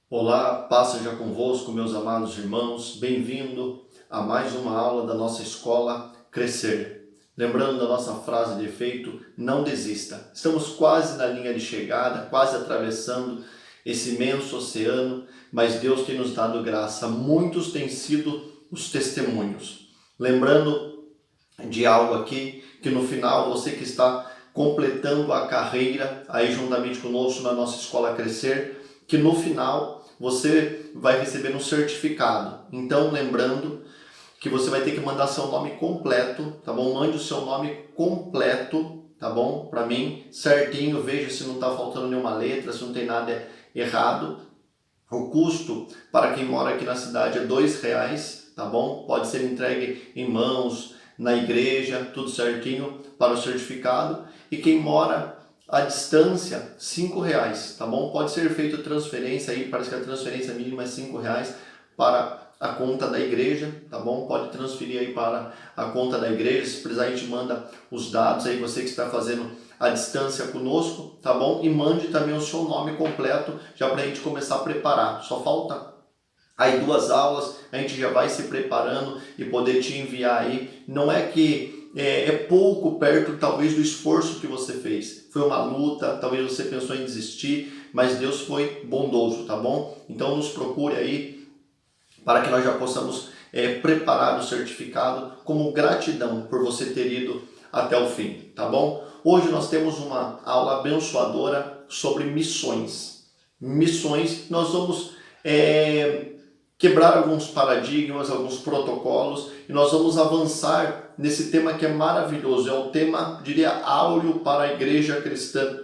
Olá, paz seja convosco, meus amados irmãos. Bem-vindo a mais uma aula da nossa escola Crescer. Lembrando da nossa frase de efeito, não desista. Estamos quase na linha de chegada, quase atravessando esse imenso oceano, mas Deus tem nos dado graça. Muitos têm sido os testemunhos. Lembrando de algo aqui, que no final você que está completando a carreira aí juntamente conosco na nossa escola Crescer, que no final você vai receber um certificado. Então, lembrando que você vai ter que mandar seu nome completo, tá bom? Mande o seu nome completo, tá bom? Para mim, certinho, veja se não está faltando nenhuma letra, se não tem nada errado. O custo para quem mora aqui na cidade é R$2, tá bom? Pode ser entregue em mãos, na igreja, tudo certinho para o certificado. E quem mora à distância, R$5, tá bom? Pode ser feita transferência aí, parece que a transferência mínima é R$5 para a conta da igreja, tá bom? Pode transferir aí para a conta da igreja, se precisar a gente manda os dados aí, você que está fazendo a distância conosco, tá bom? E mande também o seu nome completo, já para a gente começar a preparar. Só falta aí 2 aulas, a gente já vai se preparando e poder te enviar aí. Não é que é pouco perto talvez do esforço que você fez. Foi uma luta, talvez você pensou em desistir, mas Deus foi bondoso, tá bom? Então nos procure aí para que nós já possamos preparar o certificado como gratidão por você ter ido até o fim, tá bom? Hoje nós temos uma aula abençoadora sobre missões. Missões, nós vamos quebrar alguns paradigmas, alguns protocolos, e nós vamos avançar nesse tema que é maravilhoso. É o tema, diria, áureo para a igreja cristã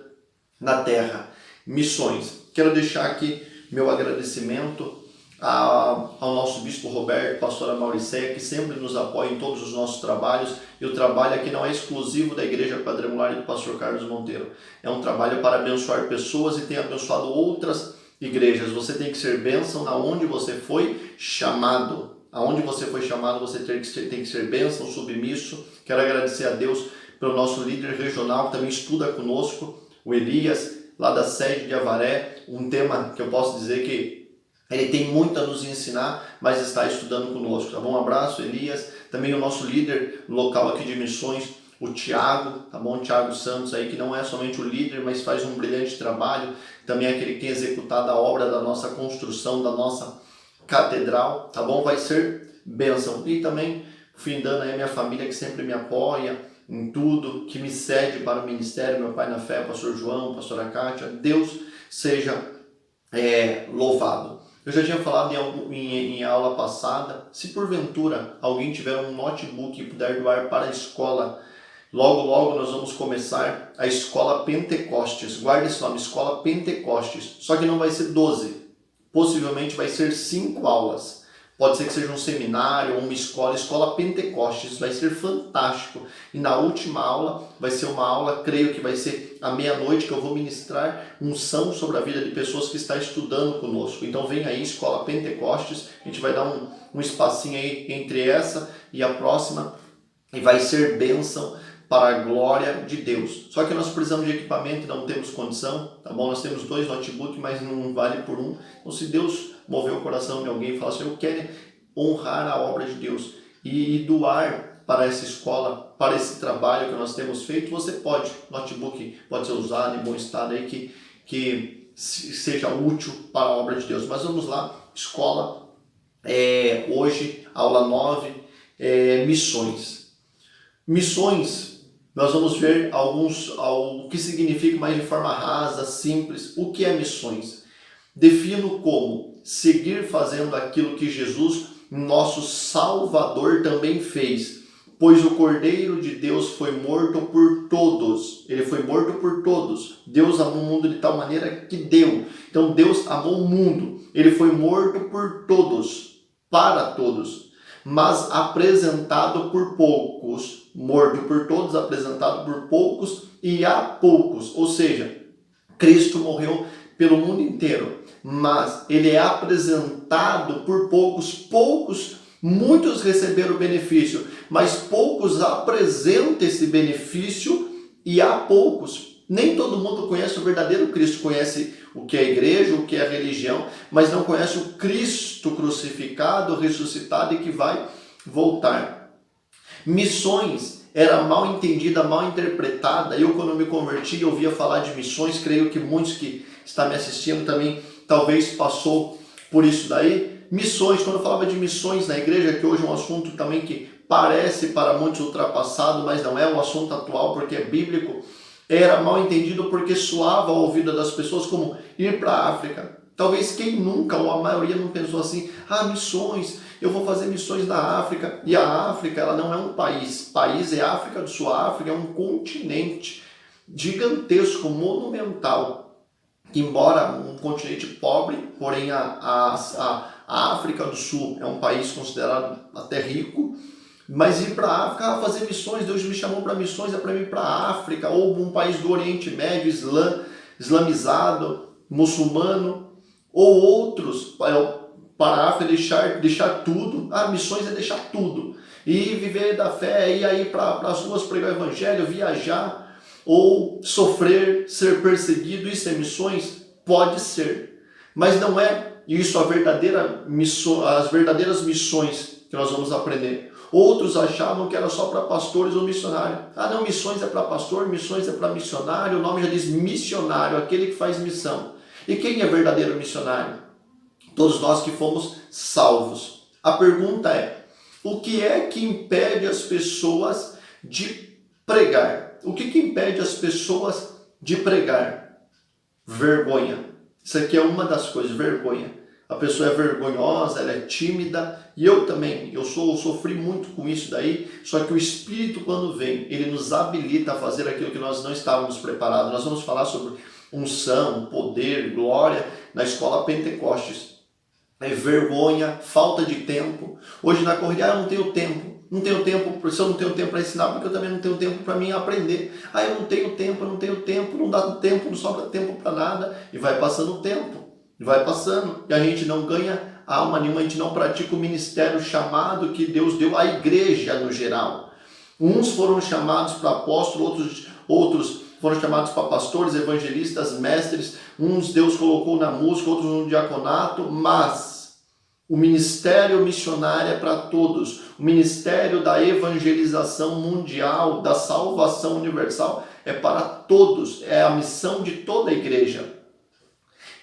na terra. Missões. Quero deixar aqui meu agradecimento ao nosso bispo Roberto, pastora Mauricéia, que sempre nos apoia em todos os nossos trabalhos. E o trabalho aqui não é exclusivo da Igreja Quadrangular e do pastor Carlos Monteiro. É um trabalho para abençoar pessoas e tem abençoado outras igrejas. Você tem que ser bênção aonde você foi chamado. Aonde você foi chamado, você tem que ser bênção, submisso. Quero agradecer a Deus pelo nosso líder regional, que também estuda conosco, o Elias, lá da sede de Avaré. Um tema que eu posso dizer que ele tem muito a nos ensinar, mas está estudando conosco, tá bom? Um abraço, Elias. Também o nosso líder local aqui de missões, o Tiago, tá bom? Tiago Santos aí, que não é somente o líder, mas faz um brilhante trabalho. Também é aquele que tem executado a obra da nossa construção, da nossa catedral, tá bom? Vai ser bênção. E também, findando aí a minha família que sempre me apoia em tudo, que me cede para o ministério, meu pai na fé, pastor João, pastora Kátia. Deus seja louvado. Eu já tinha falado em aula passada, se porventura alguém tiver um notebook e puder doar para a escola, logo nós vamos começar a Escola Pentecostes. Guarde esse nome, Escola Pentecostes. Só que não vai ser 12, possivelmente vai ser 5 aulas. Pode ser que seja um seminário ou uma escola Pentecostes, vai ser fantástico. E na última aula, vai ser uma aula, creio que vai ser à meia-noite, que eu vou ministrar unção sobre a vida de pessoas que estão estudando conosco. Então vem aí, Escola Pentecostes, a gente vai dar um espacinho aí entre essa e a próxima, e vai ser bênção para a glória de Deus. Só que nós precisamos de equipamento e não temos condição, tá bom? Nós temos 2 notebooks, mas não vale por um. Então se Deus mover o coração de alguém e falar assim, eu quero honrar a obra de Deus e doar para essa escola, para esse trabalho que nós temos feito, você pode. Notebook pode ser usado em bom estado aí, que seja útil para a obra de Deus. Mas vamos lá, escola, hoje, aula 9, missões. Missões, nós vamos ver o que significa mais de forma rasa, simples. O que é missões? Defino como seguir fazendo aquilo que Jesus, nosso Salvador, também fez. Pois o Cordeiro de Deus foi morto por todos. Ele foi morto por todos. Deus amou o mundo de tal maneira que deu. Então Deus amou o mundo. Ele foi morto por todos, para todos, mas apresentado por poucos. Morto por todos, apresentado por poucos e a poucos. Ou seja, Cristo morreu pelo mundo inteiro, mas ele é apresentado por poucos, muitos receberam o benefício, mas poucos apresentam esse benefício e há poucos. Nem todo mundo conhece o verdadeiro Cristo, conhece o que é a igreja, o que é a religião, mas não conhece o Cristo crucificado, ressuscitado e que vai voltar. Missões era mal entendida, mal interpretada. Eu, quando me converti, eu ouvia falar de missões, creio que muitos que estão me assistindo também talvez passou por isso daí. Missões, quando eu falava de missões na igreja, que hoje é um assunto também que parece para muitos ultrapassado, mas não é um assunto atual porque é bíblico, era mal entendido porque soava ao ouvido das pessoas como ir para a África. Talvez quem nunca, ou a maioria não pensou assim, missões, eu vou fazer missões na África. E a África, ela não é um país. País é a África do Sul. A África é um continente gigantesco, monumental. Embora um continente pobre, porém a África do Sul é um país considerado até rico. Mas ir para a África, fazer missões, Deus me chamou para missões, é para ir para a África, ou um país do Oriente Médio, islamizado, muçulmano, ou outros, para a África deixar tudo. Missões é deixar tudo. E viver da fé, ir aí para as ruas pregar o evangelho, viajar, ou sofrer, ser perseguido, isso é missões? Pode ser. Mas não é isso as verdadeiras missões que nós vamos aprender. Outros achavam que era só para pastores ou missionários. Não, missões é para pastor, missões é para missionário. O nome já diz missionário, aquele que faz missão. E quem é verdadeiro missionário? Todos nós que fomos salvos. A pergunta é, o que é que impede as pessoas de pregar? O que impede as pessoas de pregar? Vergonha. Isso aqui é uma das coisas, vergonha. A pessoa é vergonhosa, ela é tímida, e eu também, eu sofri muito com isso daí, só que o Espírito, quando vem, ele nos habilita a fazer aquilo que nós não estávamos preparados. Nós vamos falar sobre unção, poder, glória na escola Pentecostes. É vergonha, falta de tempo. Hoje na corrida, eu não tenho tempo. Não tenho tempo, se eu não tenho tempo para ensinar, porque eu também não tenho tempo para mim aprender. Eu não tenho tempo, não dá tempo, não sobra tempo para nada. E vai passando o tempo. Vai passando, e a gente não ganha alma nenhuma, a gente não pratica o ministério chamado que Deus deu à igreja no geral. Uns foram chamados para apóstolos, outros foram chamados para pastores, evangelistas, mestres, uns Deus colocou na música, outros no diaconato, mas o ministério missionário é para todos. O ministério da evangelização mundial, da salvação universal é para todos, é a missão de toda a igreja.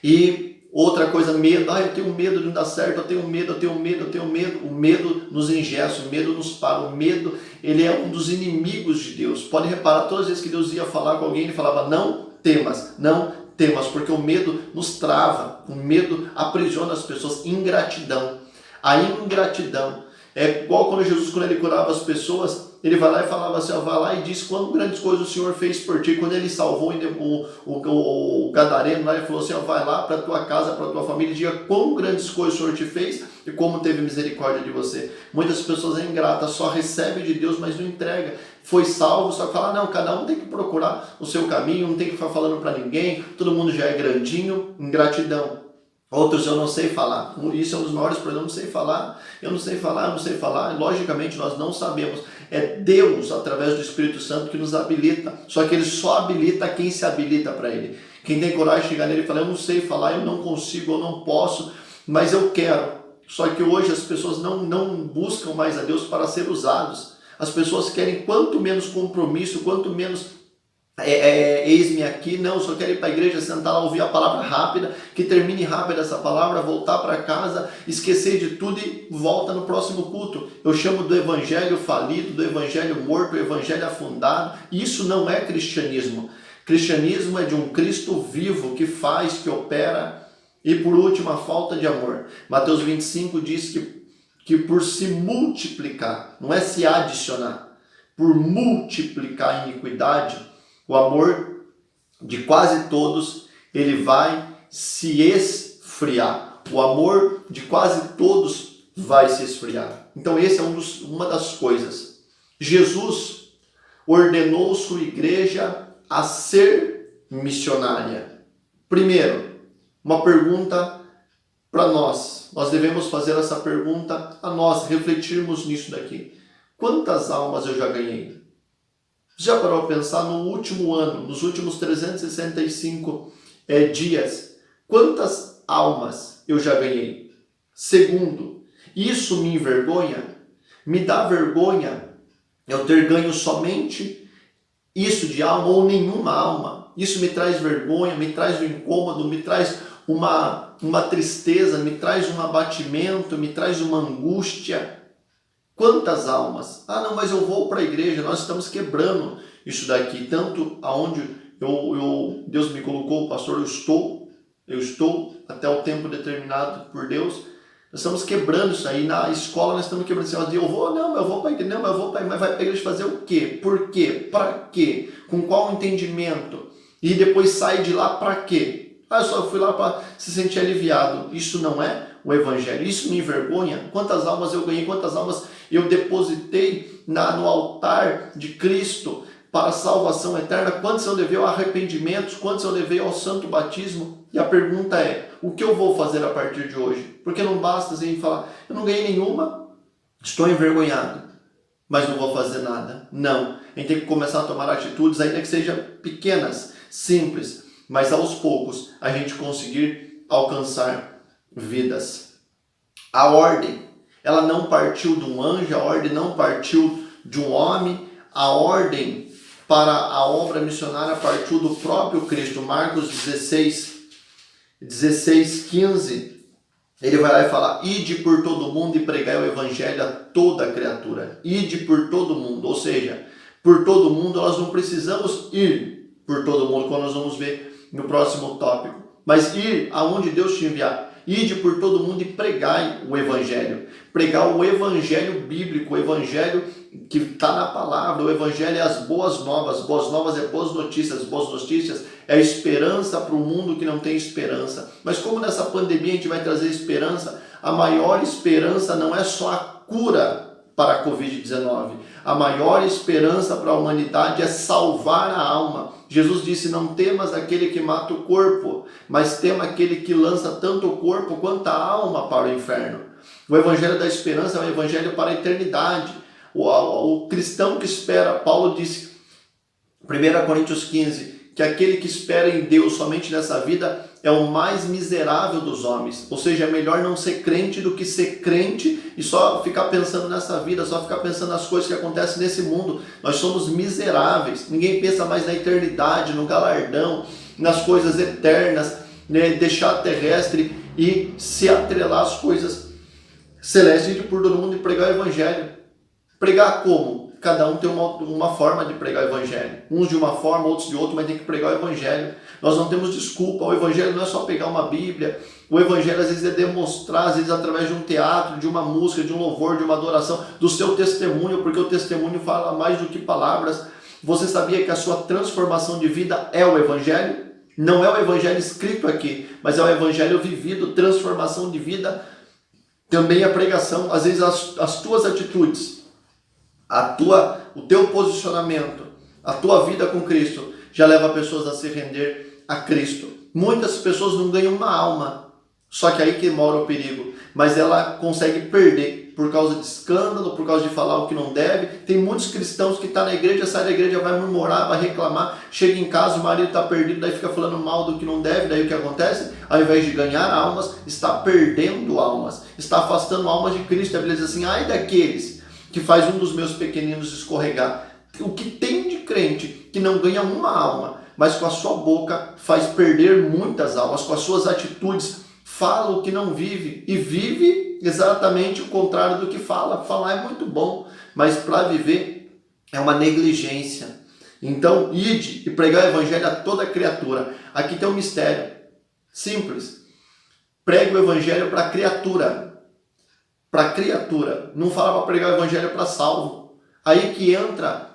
E outra coisa, medo. Eu tenho medo de não dar certo, eu tenho medo. O medo nos engessa, o medo nos para. O medo, ele é um dos inimigos de Deus. Pode reparar, todas as vezes que Deus ia falar com alguém, ele falava, não temas, porque o medo nos trava, o medo aprisiona as pessoas. Ingratidão. A ingratidão é igual quando Jesus, quando ele curava as pessoas, ele vai lá e falava assim, vai lá e diz quão grandes coisas o Senhor fez por ti. Quando ele salvou o gadareno, ele falou assim, vai lá para a tua casa, para a tua família, e diga quão grandes coisas o Senhor te fez e como teve misericórdia de você. Muitas pessoas é ingrata, só recebe de Deus, mas não entrega. Foi salvo, só que fala, não, cada um tem que procurar o seu caminho, não tem que ficar falando para ninguém, todo mundo já é grandinho, ingratidão. Outros eu não sei falar, isso é um dos maiores problemas, eu não sei falar, logicamente nós não sabemos, é Deus através do Espírito Santo que nos habilita, só que ele só habilita quem se habilita para ele. Quem tem coragem de chegar nele e falar, eu não sei falar, eu não consigo, eu não posso, mas eu quero. Só que hoje as pessoas não buscam mais a Deus para ser usados, as pessoas querem quanto menos compromisso, quanto menos eis-me aqui, não, só quero ir para a igreja, sentar lá, ouvir a palavra rápida, que termine rápido essa palavra, voltar para casa, esquecer de tudo e volta no próximo culto. Eu chamo do evangelho falido, do evangelho morto, do evangelho afundado. Isso não é cristianismo. Cristianismo é de um Cristo vivo que faz, que opera. E por último, a falta de amor. Mateus 25 diz que por se multiplicar, não é se adicionar, por multiplicar a iniquidade, o amor de quase todos, ele vai se esfriar. O amor de quase todos vai se esfriar. Então esse é uma das coisas. Jesus ordenou sua igreja a ser missionária. Primeiro, uma pergunta para nós. Nós devemos fazer essa pergunta a nós, refletirmos nisso daqui. Quantas almas eu já ganhei? Já parou a pensar no último ano, nos últimos 365 dias, quantas almas eu já ganhei? Segundo, isso me envergonha? Me dá vergonha eu ter ganho somente isso de alma ou nenhuma alma? Isso me traz vergonha, me traz um incômodo, me traz uma tristeza, me traz um abatimento, me traz uma angústia. Quantas almas? Ah, não, mas eu vou para a igreja, nós estamos quebrando isso daqui, tanto aonde Deus me colocou, pastor, eu estou até o tempo determinado por Deus, nós estamos quebrando isso aí, na escola nós estamos quebrando isso aí, eu vou para a igreja, não, eu vou para a igreja, mas vai para a igreja fazer o quê? Por quê? Para quê? Com qual entendimento? E depois sai de lá para quê? Ah, eu só fui lá para se sentir aliviado. Isso não é o evangelho, isso me envergonha. Quantas almas eu ganhei, quantas almas eu depositei no altar de Cristo para a salvação eterna, quantos eu levei ao arrependimento, quantos eu levei ao santo batismo? E a pergunta é, o que eu vou fazer a partir de hoje? Porque não basta assim falar, eu não ganhei nenhuma, estou envergonhado, mas não vou fazer nada. Não, a gente tem que começar a tomar atitudes, ainda que sejam pequenas, simples, mas aos poucos a gente conseguir alcançar vidas. A ordem, ela não partiu de um anjo, a ordem não partiu de um homem, a ordem para a obra missionária partiu do próprio Cristo. Marcos 16:15, ele vai lá e fala, ide por todo mundo e pregai o evangelho a toda criatura. Ide por todo mundo, ou seja, por todo mundo, nós não precisamos ir por todo mundo, como nós vamos ver no próximo tópico, mas ir aonde Deus te enviar. Ide por todo mundo e pregai o evangelho. Pregar o evangelho bíblico, o evangelho que está na palavra. O evangelho é as boas novas. Boas novas é boas notícias. Boas notícias é esperança para o mundo que não tem esperança. Mas como nessa pandemia a gente vai trazer esperança, a maior esperança não é só a cura para a Covid-19. A maior esperança para a humanidade é salvar a alma. Jesus disse, não temas aquele que mata o corpo, mas tema aquele que lança tanto o corpo quanto a alma para o inferno. O evangelho da esperança é um evangelho para a eternidade. O cristão que espera, Paulo disse, 1 Coríntios 15, que aquele que espera em Deus somente nessa vida é o mais miserável dos homens. Ou seja, é melhor não ser crente do que ser crente e só ficar pensando nessa vida, só ficar pensando nas coisas que acontecem nesse mundo. Nós somos miseráveis. Ninguém pensa mais na eternidade, no galardão, nas coisas eternas, né? Deixar a terrestre e se atrelar às coisas celestes, ir por todo mundo e pregar o evangelho. Pregar como? Cada um tem uma forma de pregar o evangelho. Uns de uma forma, outros de outra, mas tem que pregar o evangelho. Nós não temos desculpa. O evangelho não é só pegar uma Bíblia. O evangelho às vezes é demonstrar, às vezes através de um teatro, de uma música, de um louvor, de uma adoração, do seu testemunho, porque o testemunho fala mais do que palavras. Você sabia que a sua transformação de vida é o evangelho? Não é o evangelho escrito aqui, mas é o evangelho vivido, transformação de vida. Também a pregação, às vezes as tuas atitudes, o teu posicionamento, a tua vida com Cristo já leva pessoas a se render a Cristo. Muitas pessoas não ganham uma alma, só que aí que mora o perigo, mas ela consegue perder por causa de escândalo, por causa de falar o que não deve. Tem muitos cristãos que estão na igreja, sai da igreja, vai murmurar, vai reclamar, chega em casa, o marido está perdido, daí fica falando mal do que não deve, daí o que acontece? Ao invés de ganhar almas, está perdendo almas, está afastando almas de Cristo. A Bíblia diz assim, ai daqueles que faz um dos meus pequeninos escorregar. O que tem de crente que não ganha uma alma, mas com a sua boca faz perder muitas almas, com as suas atitudes fala o que não vive e vive exatamente o contrário do que fala. Falar é muito bom, mas para viver é uma negligência. Então, ide e pregar o evangelho a toda criatura. Aqui tem um mistério simples. Pregue o evangelho para a criatura. Para criatura, não fala para pregar o evangelho para salvo. Aí que entra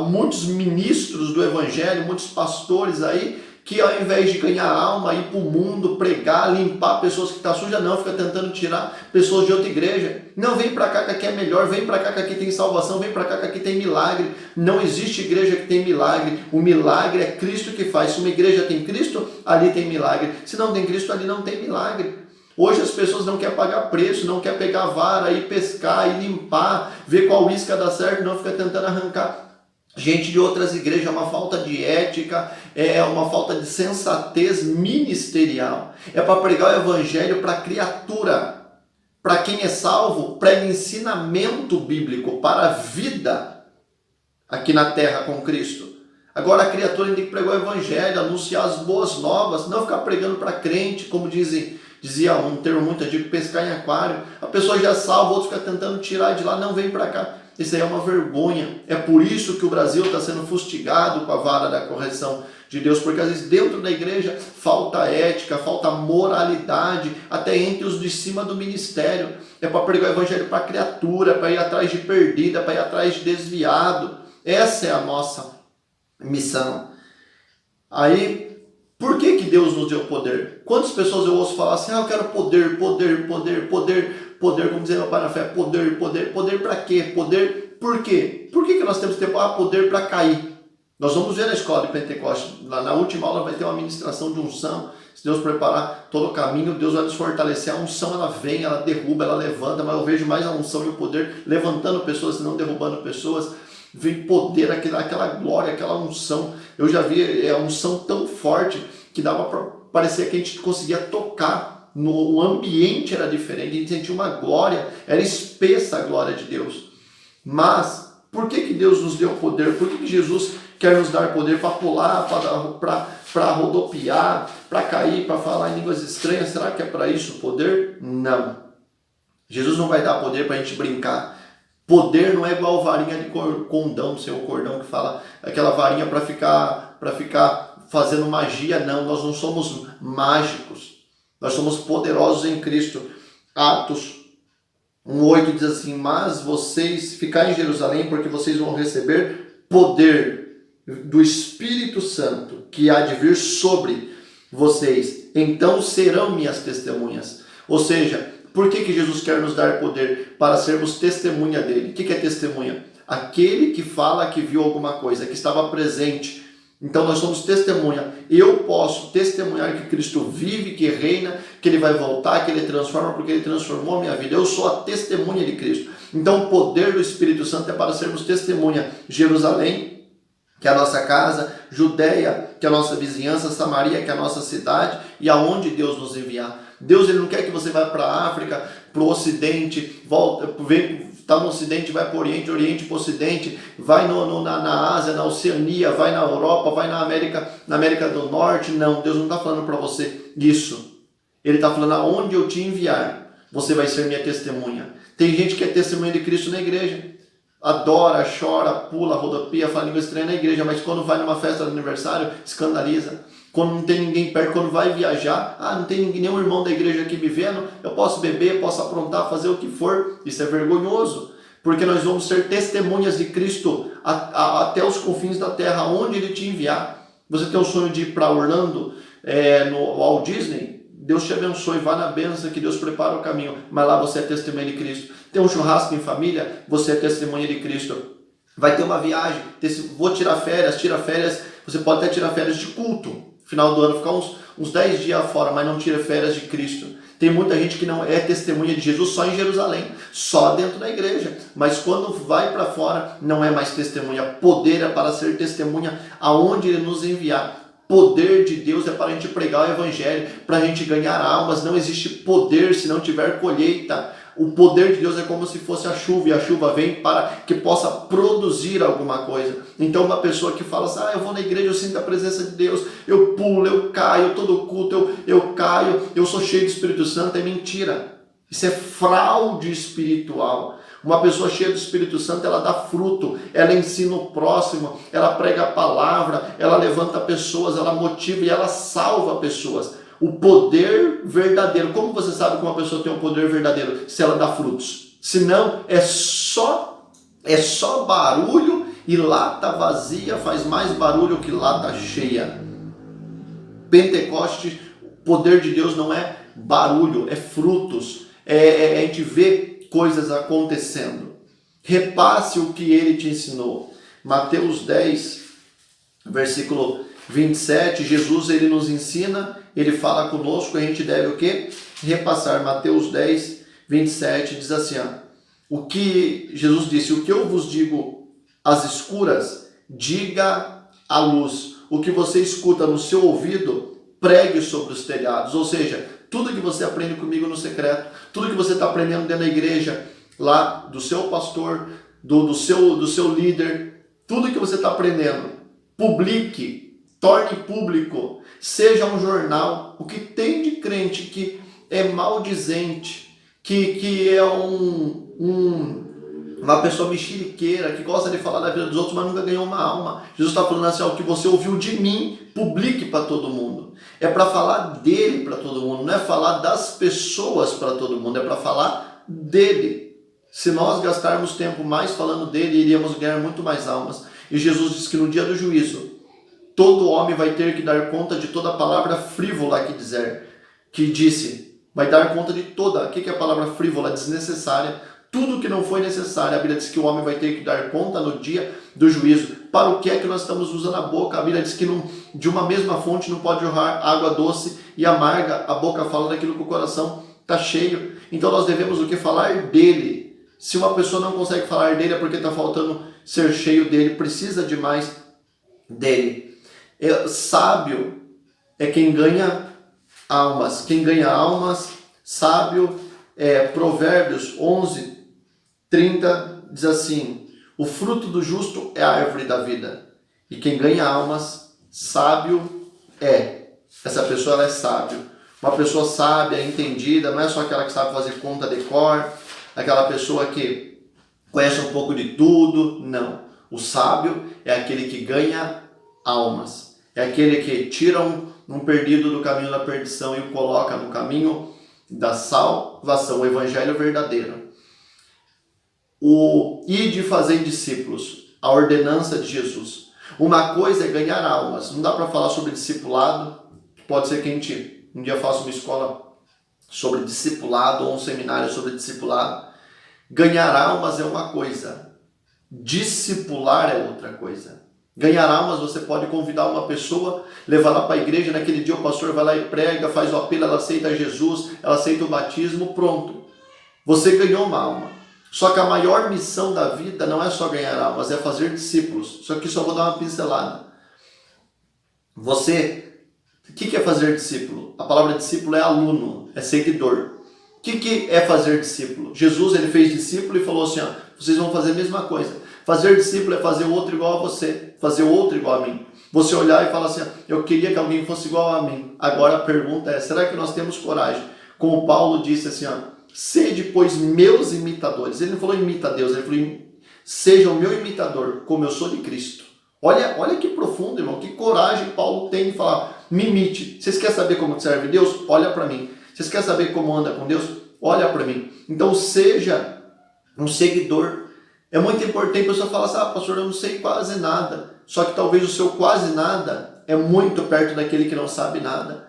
muitos ministros do evangelho, muitos pastores aí, que ao invés de ganhar alma, ir para o mundo, pregar, limpar pessoas que estão sujas, não, fica tentando tirar pessoas de outra igreja. Não, vem para cá que aqui é melhor, vem para cá que aqui tem salvação, vem para cá que aqui tem milagre. Não existe igreja que tem milagre. O milagre é Cristo que faz. Se uma igreja tem Cristo, ali tem milagre. Se não tem Cristo, ali não tem milagre. Hoje as pessoas não querem pagar preço, não querem pegar vara e pescar e limpar, ver qual isca dá certo, não fica tentando arrancar gente de outras igrejas, é uma falta de ética, é uma falta de sensatez ministerial. É para pregar o evangelho para a criatura. Para quem é salvo, prega ensinamento bíblico para a vida aqui na terra com Cristo. Agora a criatura tem que pregar o evangelho, anunciar as boas novas, não ficar pregando para crente, como dizia um termo muito antigo, pescar em aquário. A pessoa já é salva, outros ficam tentando tirar de lá, não vem para cá. Isso aí é uma vergonha. É por isso que o Brasil está sendo fustigado com a vara da correção de Deus, porque às vezes dentro da igreja falta ética, falta moralidade, até entre os de cima do ministério. É para pregar o evangelho para a criatura, para ir atrás de perdida, para ir atrás de desviado. Essa é a nossa missão. Aí, por que Deus nos deu poder? Quantas pessoas eu ouço falar assim, eu quero poder, poder, poder, poder, poder, como dizia meu pai na fé, poder, poder, poder para quê? Poder, por quê? Por que nós temos que ter poder para cair? Nós vamos ver na escola de Pentecostes, na última aula vai ter uma ministração de unção. Se Deus preparar todo o caminho, Deus vai nos fortalecer. A unção, ela vem, ela derruba, ela levanta, mas eu vejo mais a unção e o poder levantando pessoas e não derrubando pessoas. Vem poder, aquela glória, aquela unção. Eu já vi a unção tão forte que dava para parecer que a gente conseguia tocar. O ambiente era diferente, a gente sentia uma glória, era espessa a glória de Deus. Mas, por que Deus nos deu poder? Por que Jesus quer nos dar poder para pular, para rodopiar, para cair, para falar em línguas estranhas? Será que é para isso o poder? Não. Jesus não vai dar poder para a gente brincar. Poder não é igual varinha de condão, seu cordão que fala, aquela varinha para ficar fazendo magia. Não, nós não somos mágicos. Nós somos poderosos em Cristo. Atos 1:8 diz assim, mas vocês ficarem em Jerusalém porque vocês vão receber poder do Espírito Santo que há de vir sobre vocês. Então serão minhas testemunhas. Ou seja, por que Jesus quer nos dar poder? Para sermos testemunha dele. O que é testemunha? Aquele que fala que viu alguma coisa, que estava presente. Então nós somos testemunha. Eu posso testemunhar que Cristo vive, que reina, que ele vai voltar, que ele transforma, porque ele transformou a minha vida. Eu sou a testemunha de Cristo. Então o poder do Espírito Santo é para sermos testemunha. Jerusalém, que é a nossa casa, Judeia, que é a nossa vizinhança, Samaria, que é a nossa cidade, e aonde Deus nos enviar. Deus, ele não quer que você vá para a África, para o Ocidente, está no Ocidente, vai para o Oriente, Oriente para o Ocidente, vai na Ásia, na Oceania, vai na Europa, vai na América do Norte. Não, Deus não está falando para você isso. Ele está falando, aonde eu te enviar, você vai ser minha testemunha. Tem gente que é testemunha de Cristo na igreja. Adora, chora, pula, rodopia, fala língua estranha na igreja, mas quando vai numa festa de aniversário, escandaliza. Quando não tem ninguém perto, quando vai viajar, não tem nenhum irmão da igreja aqui me vendo, eu posso beber, posso aprontar, fazer o que for. Isso é vergonhoso, porque nós vamos ser testemunhas de Cristo até os confins da terra, onde ele te enviar. Você tem o sonho de ir para Orlando, no Walt Disney? Deus te abençoe, vá na bênção que Deus prepara o caminho, mas lá você é testemunha de Cristo. Tem um churrasco em família, você é testemunha de Cristo. Vai ter uma viagem, vou tirar férias, você pode até tirar férias de culto. Final do ano, ficar uns 10 dias fora, mas não tira férias de Cristo. Tem muita gente que não é testemunha de Jesus só em Jerusalém, só dentro da igreja. Mas quando vai para fora, não é mais testemunha. Poder é para ser testemunha aonde ele nos enviar. Poder de Deus é para a gente pregar o evangelho, para a gente ganhar almas. Não existe poder se não tiver colheita. O poder de Deus é como se fosse a chuva, e a chuva vem para que possa produzir alguma coisa. Então uma pessoa que fala assim, eu vou na igreja, eu sinto a presença de Deus, eu pulo, eu caio, todo culto eu caio, eu sou cheio do Espírito Santo, é mentira. Isso é fraude espiritual. Uma pessoa cheia do Espírito Santo, ela dá fruto, ela ensina o próximo, ela prega a palavra, ela levanta pessoas, ela motiva e ela salva pessoas. O poder verdadeiro. Como você sabe que uma pessoa tem um poder verdadeiro? Se ela dá frutos. Se não, é só barulho, e lata vazia faz mais barulho que lata cheia. Pentecostes, o poder de Deus não é barulho, é frutos. A gente vê coisas acontecendo. Repasse o que ele te ensinou. Mateus 10, versículo 27, Jesus ele nos ensina, ele fala conosco, a gente deve o quê? Repassar. Mateus 10, 27 diz assim, o que Jesus disse, o que eu vos digo às escuras, diga à luz. O que você escuta no seu ouvido, pregue sobre os telhados. Ou seja, tudo que você aprende comigo no secreto, tudo que você está aprendendo dentro da igreja, lá do seu pastor, do seu líder, tudo que você está aprendendo, publique, torne público, seja um jornal. O que tem de crente que é maldizente, que é uma pessoa mexeriqueira, que gosta de falar da vida dos outros, mas nunca ganhou uma alma. Jesus está falando assim, o que você ouviu de mim, publique para todo mundo. É para falar dele para todo mundo, não é falar das pessoas para todo mundo, é para falar dele. Se nós gastarmos tempo mais falando dele, iríamos ganhar muito mais almas. E Jesus diz que no dia do juízo, todo homem vai ter que dar conta de toda palavra frívola que disse. Vai dar conta de toda. O que é a palavra frívola? Desnecessária. Tudo que não foi necessário. A Bíblia diz que o homem vai ter que dar conta no dia do juízo. Para o que é que nós estamos usando a boca? A Bíblia diz que de uma mesma fonte não pode jorrar água doce e amarga. A boca fala daquilo que o coração está cheio. Então nós devemos o que? Falar dele. Se uma pessoa não consegue falar dele é porque está faltando ser cheio dele, precisa de mais dele. Sábio é quem ganha almas. Quem ganha almas, sábio Provérbios 11:30 diz assim: o fruto do justo é a árvore da vida. E quem ganha almas, sábio é. Essa pessoa ela é sábio. Uma pessoa sábia, entendida, não é só aquela que sabe fazer conta de cor, aquela pessoa que conhece um pouco de tudo. Não. O sábio é aquele que ganha almas. É aquele que tira um perdido do caminho da perdição e o coloca no caminho da salvação, o evangelho verdadeiro. O ide fazer discípulos, a ordenança de Jesus. Uma coisa é ganhar almas. Não dá para falar sobre discipulado. Pode ser que a gente um dia faça uma escola sobre discipulado ou um seminário sobre discipulado. Ganhar almas é uma coisa, discipular é outra coisa. Ganhar almas, você pode convidar uma pessoa, levar ela para a igreja, naquele dia o pastor vai lá e prega, faz o apelo, ela aceita Jesus, ela aceita o batismo, pronto. Você ganhou uma alma. Só que a maior missão da vida não é só ganhar almas, é fazer discípulos. Só que só vou dar uma pincelada. O que é fazer discípulo? A palavra discípulo é aluno, é seguidor. O que é fazer discípulo? Jesus ele fez discípulo e falou assim, vocês vão fazer a mesma coisa. Fazer discípulo é fazer o outro igual a você, fazer o outro igual a mim. Você olhar e falar assim, eu queria que alguém fosse igual a mim. Agora a pergunta é, será que nós temos coragem? Como Paulo disse assim, sede, pois, meus imitadores. Ele não falou imita Deus, ele falou, seja o meu imitador, como eu sou de Cristo. Olha que profundo, irmão, que coragem Paulo tem de falar, me imite. Vocês querem saber como serve Deus? Olha para mim. Vocês querem saber como anda com Deus? Olha para mim. Então seja um seguidor. É muito importante a pessoa falar assim, pastor, eu não sei quase nada. Só que talvez o seu quase nada é muito perto daquele que não sabe nada.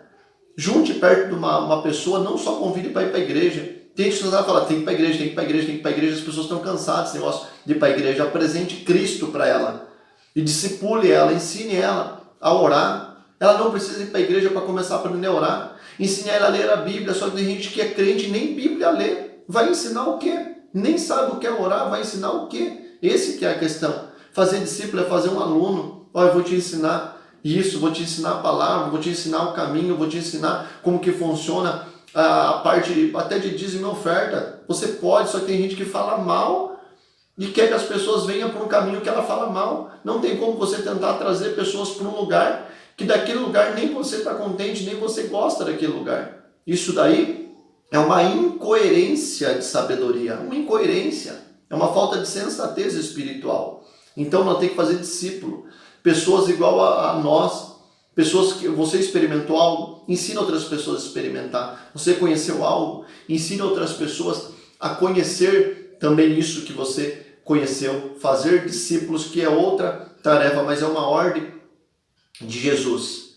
Junte perto de uma pessoa, não só convide para ir para a igreja. Tem gente que fala, tem que ir para a igreja, tem que ir para a igreja, tem que ir para a igreja. As pessoas estão cansadas desse negócio de ir para a igreja. Apresente Cristo para ela. E discipule ela, ensine ela a orar. Ela não precisa ir para a igreja para começar a aprender a orar. Ensine ela a ler a Bíblia. Só que tem gente que é crente e nem Bíblia lê. Vai ensinar o quê? Nem sabe o que é orar, vai ensinar o quê? Esse que é a questão. Fazer discípulo é fazer um aluno. Eu vou te ensinar isso, vou te ensinar a palavra, vou te ensinar o caminho, vou te ensinar como que funciona a parte até de dízimo e oferta. Você pode, só que tem gente que fala mal e quer que as pessoas venham por um caminho que ela fala mal. Não tem como você tentar trazer pessoas para um lugar que daquele lugar nem você está contente, nem você gosta daquele lugar. Isso daí é uma incoerência de sabedoria, uma incoerência, é uma falta de sensatez espiritual. Então nós temos que fazer discípulo, pessoas igual a nós, pessoas que você experimentou algo, ensina outras pessoas a experimentar. Você conheceu algo, ensina outras pessoas a conhecer também isso que você conheceu. Fazer discípulos, que é outra tarefa, mas é uma ordem de Jesus.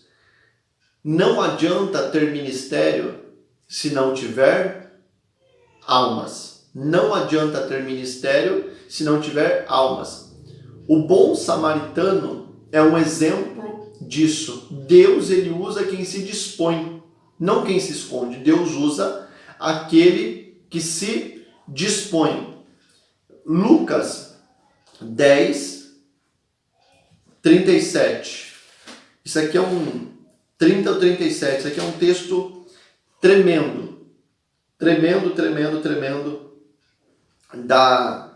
Não adianta ter ministério se não tiver almas. Não adianta ter ministério se não tiver almas. O bom samaritano é um exemplo disso. Deus ele usa quem se dispõe, não quem se esconde. Deus usa aquele que se dispõe. Lucas 10, 37. Isso aqui é 30 ou 37. Isso aqui é um texto tremendo. Tremendo da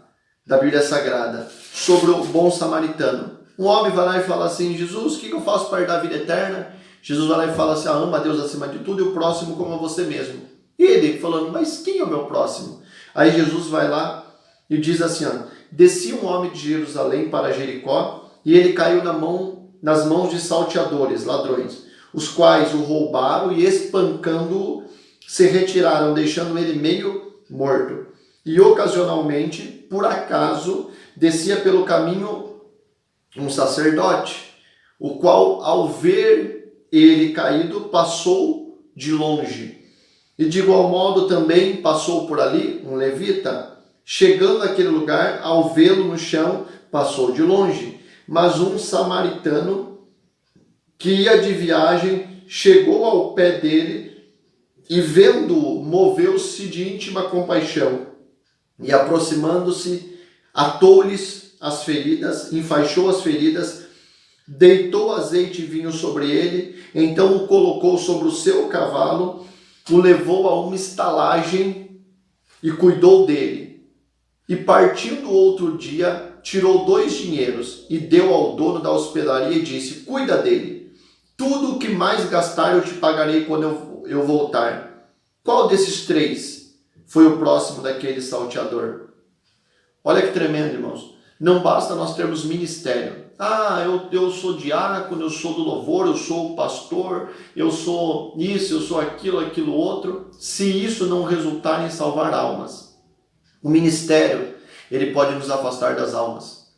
Bíblia Sagrada. Sobre o bom samaritano. Um homem vai lá e fala assim: Jesus, o que eu faço para herdar a vida eterna? Jesus vai lá e fala assim: ama a Deus acima de tudo e o próximo como a você mesmo. E ele falando: mas quem é o meu próximo? Aí Jesus vai lá e diz assim: descia um homem de Jerusalém para Jericó e ele caiu nas mãos de salteadores, ladrões, os quais o roubaram e espancando-o se retiraram, deixando ele meio morto. E ocasionalmente, por acaso, descia pelo caminho um sacerdote, o qual, ao ver ele caído, passou de longe. E de igual modo também passou por ali um levita, chegando àquele lugar, ao vê-lo no chão, passou de longe. Mas um samaritano que ia de viagem chegou ao pé dele e, vendo-o, moveu-se de íntima compaixão e, aproximando-se, atou-lhes as feridas, enfaixou as feridas, deitou azeite e vinho sobre ele, então o colocou sobre o seu cavalo, o levou a uma estalagem e cuidou dele. E partindo outro dia, tirou 2 dinheiros e deu ao dono da hospedaria e disse: cuida dele. Tudo o que mais gastar eu te pagarei quando eu voltar. Qual desses 3 foi o próximo daquele salteador? Olha que tremendo, irmãos. Não basta nós termos ministério. Eu sou diácono, eu sou do louvor, eu sou pastor, eu sou isso, eu sou aquilo outro. Se isso não resultar em salvar almas. O ministério, ele pode nos afastar das almas.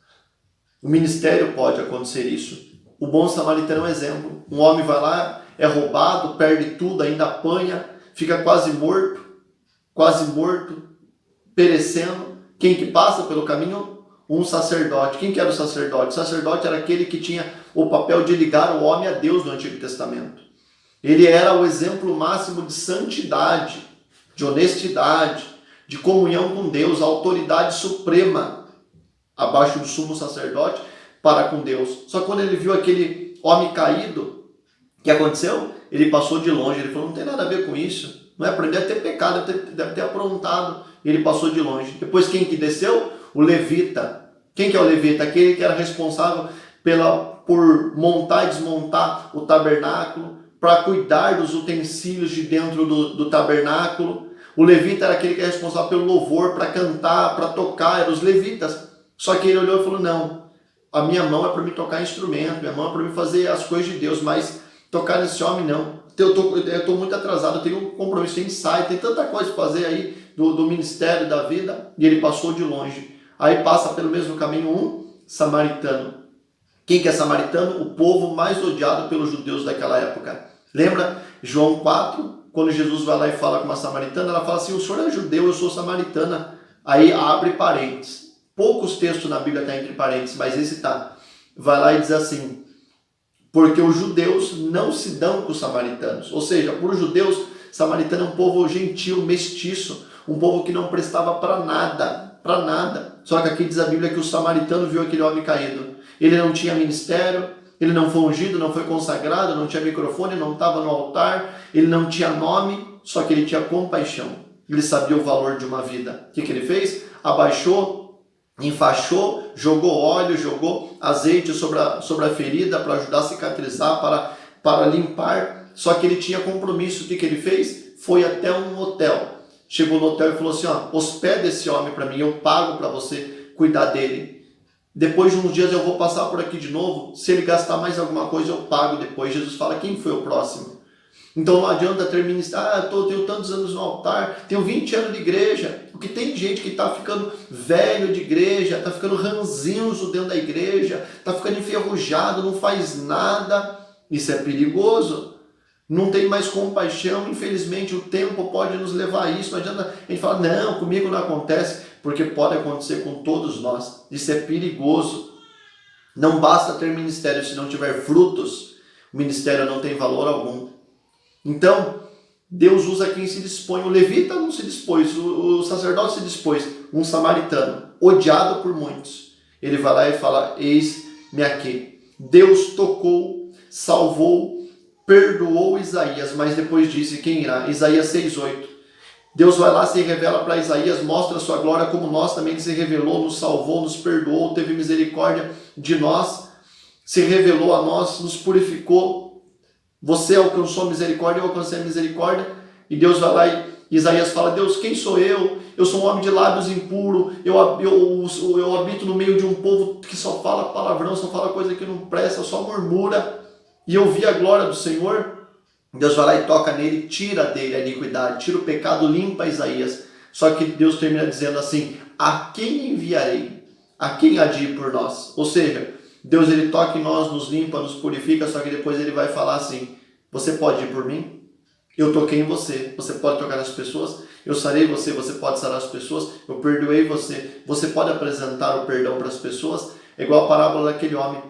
O ministério pode acontecer isso. O bom samaritano é um exemplo. Um homem vai lá, é roubado, perde tudo, ainda apanha, fica quase morto, perecendo. Quem que passa pelo caminho? Um sacerdote. Quem que era o sacerdote? O sacerdote era aquele que tinha o papel de ligar o homem a Deus no Antigo Testamento. Ele era o exemplo máximo de santidade, de honestidade, de comunhão com Deus, a autoridade suprema abaixo do sumo sacerdote para com Deus. Só que quando ele viu aquele homem caído, o que aconteceu? Ele passou de longe, ele falou: não tem nada a ver com isso, não é para ele, deve ter pecado, deve ter aprontado. E ele passou de longe. Depois quem que desceu? O levita. Quem que é o levita? Aquele que era responsável por montar e desmontar o tabernáculo, para cuidar dos utensílios de dentro do tabernáculo. O levita era aquele que era responsável pelo louvor, para cantar, para tocar, eram os levitas. Só que ele olhou e falou: não, a minha mão é para me tocar instrumento, minha mão é para me fazer as coisas de Deus, mas tocar nesse homem não. Eu estou muito atrasado, eu tenho um compromisso, tem ensaio, tem tanta coisa para fazer aí do ministério, da vida. E ele passou de longe. Aí passa pelo mesmo caminho um samaritano. Quem que é samaritano? O povo mais odiado pelos judeus daquela época. Lembra João 4, quando Jesus vai lá e fala com uma samaritana, ela fala assim: o senhor é judeu, eu sou samaritana. Aí abre parênteses. Poucos textos na Bíblia estão entre parênteses, mas esse está. Vai lá e diz assim: porque os judeus não se dão com os samaritanos. Ou seja, para os judeus, samaritano é um povo gentil, mestiço, um povo que não prestava para nada. Só que aqui diz a Bíblia que o samaritano viu aquele homem caído. Ele não tinha ministério, ele não foi ungido, não foi consagrado, não tinha microfone, não estava no altar, ele não tinha nome, só que ele tinha compaixão. Ele sabia o valor de uma vida. O que ele fez? Abaixou, enfaixou, jogou óleo, jogou azeite sobre a ferida para ajudar a cicatrizar, para limpar. Só que ele tinha compromisso. O que ele fez? Foi até um hotel. Chegou no hotel e falou assim: hospeda esse homem para mim, eu pago para você cuidar dele. Depois de uns dias eu vou passar por aqui de novo, se ele gastar mais alguma coisa eu pago depois. Jesus fala: quem foi o próximo? Então não adianta ter ministério: eu tenho tantos anos no altar, tenho 20 anos de igreja. Porque tem gente que está ficando velho de igreja, está ficando ranzinzo dentro da igreja, está ficando enferrujado, não faz nada. Isso é perigoso. Não tem mais compaixão. Infelizmente o tempo pode nos levar a isso. Não adianta a gente falar: não, comigo não acontece, porque pode acontecer com todos nós. Isso é perigoso. Não basta ter ministério se não tiver frutos. O ministério não tem valor algum. Então Deus usa quem se dispõe. O levita não se dispôs, o sacerdote se dispôs. Um samaritano, odiado por muitos, ele vai lá e fala: eis-me aqui. Deus tocou, salvou, perdoou Isaías, mas depois disse quem irá. Isaías 6:8. Deus vai lá, se revela para Isaías, mostra a sua glória como nós também. Ele se revelou, nos salvou, nos perdoou, teve misericórdia de nós, se revelou a nós, nos purificou. Você alcançou a misericórdia, eu alcancei a misericórdia. E Deus vai lá e Isaías fala: Deus, quem sou eu? Eu sou um homem de lábios impuro, eu habito no meio de um povo que só fala palavrão, só fala coisa que não presta, só murmura. E eu vi a glória do Senhor. Deus vai lá e toca nele, tira dele a iniquidade, tira o pecado, limpa Isaías. Só que Deus termina dizendo assim: a quem enviarei? A quem há de ir por nós? Ou seja, Deus ele toca em nós, nos limpa, nos purifica, só que depois ele vai falar assim: você pode ir por mim? Eu toquei em você, você pode tocar nas pessoas? Eu sarei você, você pode sarar as pessoas? Eu perdoei você, você pode apresentar o perdão para as pessoas? É igual a parábola daquele homem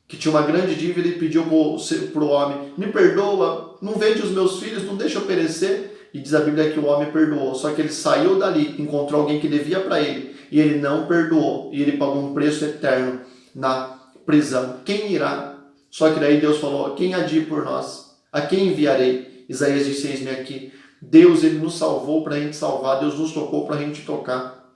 que tinha uma grande dívida e pediu para o homem: me perdoa, não vende os meus filhos, não deixa eu perecer. E diz a Bíblia que o homem perdoou, só que ele saiu dali, encontrou alguém que devia para ele, e ele não perdoou, e ele pagou um preço eterno na prisão. Quem irá? Só que daí Deus falou: quem há de ir por nós? A quem enviarei? Isaías disse: eis-me aqui. Deus ele nos salvou para a gente salvar, Deus nos tocou para a gente tocar.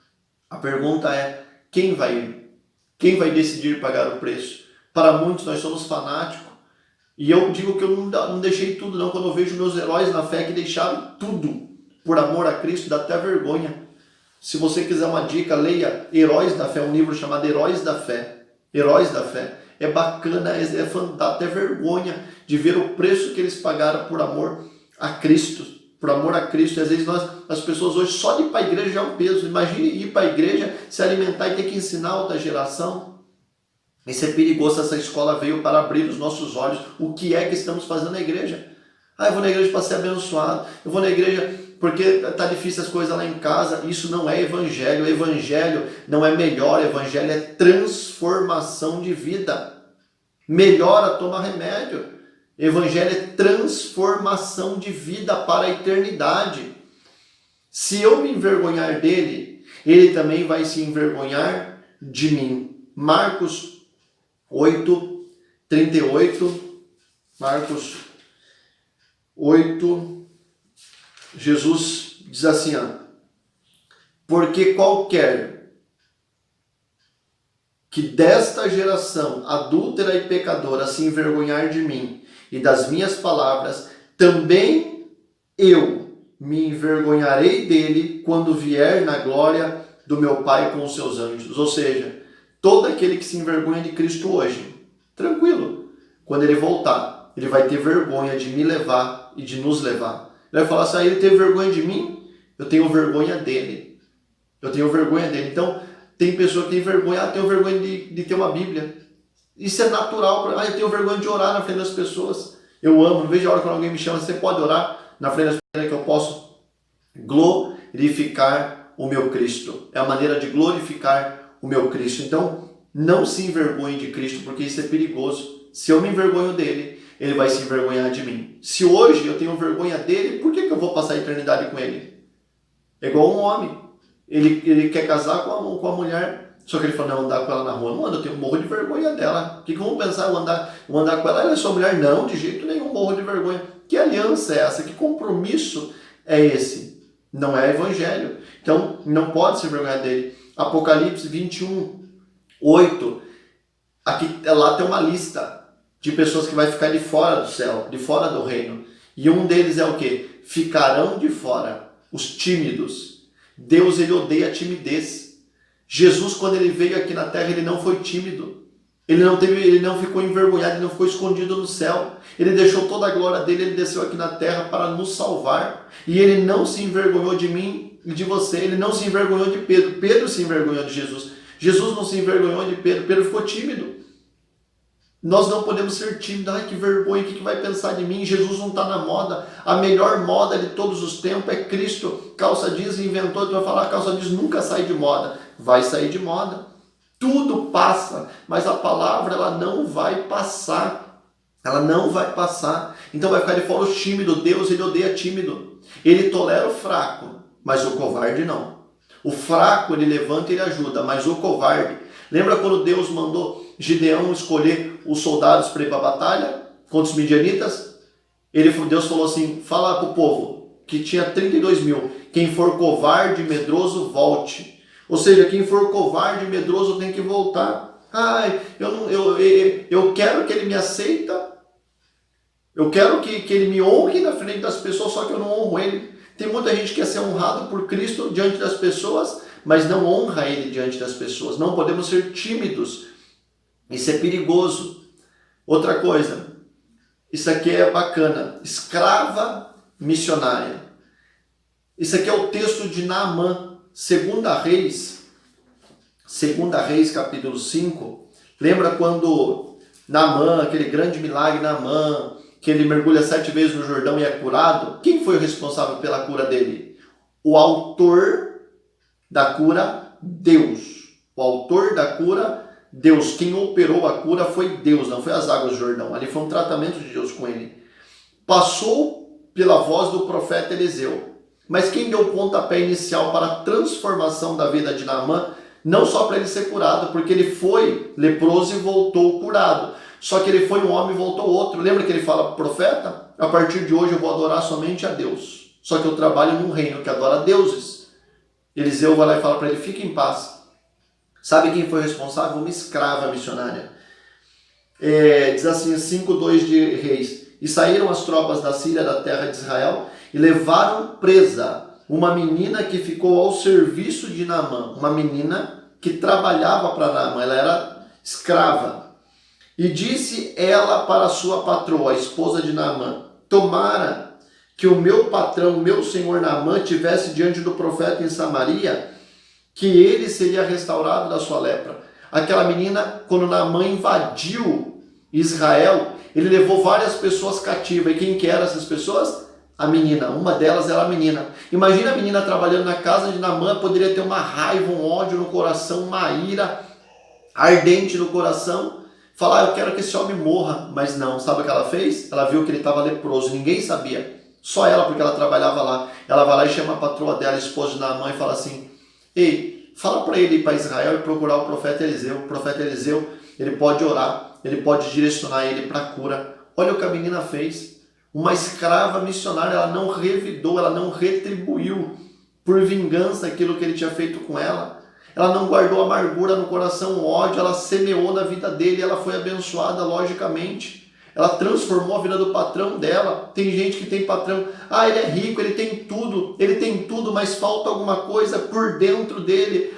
A pergunta é: quem vai ir? Quem vai decidir pagar o preço? Para muitos nós somos fanáticos, e eu digo que eu não deixei tudo não. Quando eu vejo meus heróis na fé que deixaram tudo por amor a Cristo, dá até vergonha. Se você quiser uma dica, leia Heróis da Fé, um livro chamado Heróis da Fé. Heróis da Fé. É bacana, dá até vergonha de ver o preço que eles pagaram por amor a Cristo. Por amor a Cristo. E às vezes as pessoas hoje, só de ir para a igreja já é um peso. Imagine ir para a igreja, se alimentar e ter que ensinar a outra geração. Isso é perigoso. Essa escola veio para abrir os nossos olhos. O que é que estamos fazendo na igreja? Eu vou na igreja para ser abençoado. Eu vou na igreja porque está difícil as coisas lá em casa. Isso não é evangelho. O evangelho não é melhor. O evangelho é transformação de vida. Melhora, toma remédio. Evangelho é transformação de vida para a eternidade. Se eu me envergonhar dele, ele também vai se envergonhar de mim. Marcos 8:38. Marcos 8. Jesus diz assim: porque qualquer que desta geração adúltera e pecadora se envergonhar de mim e das minhas palavras, também eu me envergonharei dele quando vier na glória do meu Pai com os seus anjos. Ou seja, todo aquele que se envergonha de Cristo hoje, tranquilo, quando ele voltar, ele vai ter vergonha de me levar e de nos levar. Ele vai falar assim: ele teve vergonha de mim, eu tenho vergonha dele. Eu tenho vergonha dele. Então, tem pessoa que tem vergonha: eu tenho vergonha de ter uma Bíblia. Isso é natural. Eu tenho vergonha de orar na frente das pessoas. Eu amo, não vejo a hora quando alguém me chama: você pode orar na frente das pessoas, que eu posso glorificar o meu Cristo. É a maneira de glorificar o meu Cristo. Então, não se envergonhe de Cristo, porque isso é perigoso. Se eu me envergonho dele, ele vai se envergonhar de mim. Se hoje eu tenho vergonha dele, por que eu vou passar a eternidade com ele? É igual um homem. Ele quer casar com a mulher, só que ele fala: não, andar com ela na rua. Não anda, eu tenho um morro de vergonha dela. O que vão pensar? Eu andar com ela? Ela é sua mulher? Não, de jeito nenhum, morro de vergonha. Que aliança é essa? Que compromisso é esse? Não é evangelho. Então, não pode se envergonhar dele. Apocalipse 21:8. Lá tem uma lista de pessoas que vai ficar de fora do céu, de fora do reino. E um deles é o quê? Ficarão de fora, os tímidos. Deus, ele odeia a timidez. Jesus, quando ele veio aqui na terra, ele não foi tímido. Ele não ficou envergonhado, ele não ficou escondido no céu. Ele deixou toda a glória dele, ele desceu aqui na terra para nos salvar. E ele não se envergonhou de mim e de você. Ele não se envergonhou de Pedro. Pedro se envergonhou de Jesus. Jesus não se envergonhou de Pedro. Pedro ficou tímido. Nós não podemos ser tímidos. Ai, que vergonha, o que vai pensar de mim? Jesus não está na moda. A melhor moda de todos os tempos é Cristo. Calça jeans inventou, tu vai falar: calça jeans nunca sai de moda. Vai sair de moda. Tudo passa, mas a palavra ela não vai passar. Ela não vai passar. Então vai ficar de fora o tímido. Deus, ele odeia tímido. Ele tolera o fraco, mas o covarde não. O fraco ele levanta e ele ajuda, mas o covarde... Lembra quando Deus mandou Gideão escolher os soldados para ir para a batalha contra os midianitas, Deus falou assim, fala para o povo, que tinha 32 mil, quem for covarde e medroso, volte. Ou seja, quem for covarde e medroso tem que voltar. Ai, eu quero que ele me aceita, eu quero que ele me honre na frente das pessoas, só que eu não honro ele. Tem muita gente que quer ser honrado por Cristo diante das pessoas, mas não honra ele diante das pessoas. Não podemos ser tímidos. Isso é perigoso. Outra coisa, isso aqui é bacana. Escrava missionária. Isso aqui é o texto de Naamã, 2 Reis, capítulo 5. Lembra quando Naamã, aquele grande milagre Naamã, que ele mergulha 7 vezes no Jordão e é curado? Quem foi o responsável pela cura dele? O autor da cura, Deus. O autor da cura, Deus. Quem operou a cura foi Deus, não foi as águas do Jordão. Ali foi um tratamento de Deus com ele. Passou pela voz do profeta Eliseu. Mas quem deu o pontapé inicial para a transformação da vida de Naamã, não só para ele ser curado, porque ele foi leproso e voltou curado. Só que ele foi um homem e voltou outro. Lembra que ele fala para o profeta? A partir de hoje eu vou adorar somente a Deus. Só que eu trabalho num reino que adora deuses. Eliseu vai lá e fala para ele, fique em paz. Sabe quem foi responsável? Uma escrava missionária. Diz assim, 5:2 de Reis. E saíram as tropas da Síria da terra de Israel e levaram presa uma menina que ficou ao serviço de Naamã. Uma menina que trabalhava para Naamã. Ela era escrava. E disse ela para sua patroa, a esposa de Naamã, tomara que o meu patrão, meu senhor Naamã, tivesse diante do profeta em Samaria, que ele seria restaurado da sua lepra. Aquela menina, quando Naamã invadiu Israel, ele levou várias pessoas cativas. E quem que eram essas pessoas? A menina. Uma delas era a menina. Imagina a menina trabalhando na casa de Naamã, poderia ter uma raiva, um ódio no coração, uma ira ardente no coração. Falar, eu quero que esse homem morra. Mas não, sabe o que ela fez? Ela viu que ele estava leproso, ninguém sabia. Só ela, porque ela trabalhava lá. Ela vai lá e chama a patroa dela, a esposa de Naamã, e fala assim, ei, fala para ele ir para Israel e procurar o profeta Eliseu. O profeta Eliseu, ele pode orar, ele pode direcionar ele para a cura. Olha o que a menina fez. Uma escrava missionária, ela não revidou, ela não retribuiu por vingança aquilo que ele tinha feito com ela. Ela não guardou amargura no coração, ódio, ela semeou na vida dele, ela foi abençoada logicamente. Ela transformou a vida do patrão dela. Tem gente que tem patrão, ele é rico, ele tem tudo, mas falta alguma coisa por dentro dele.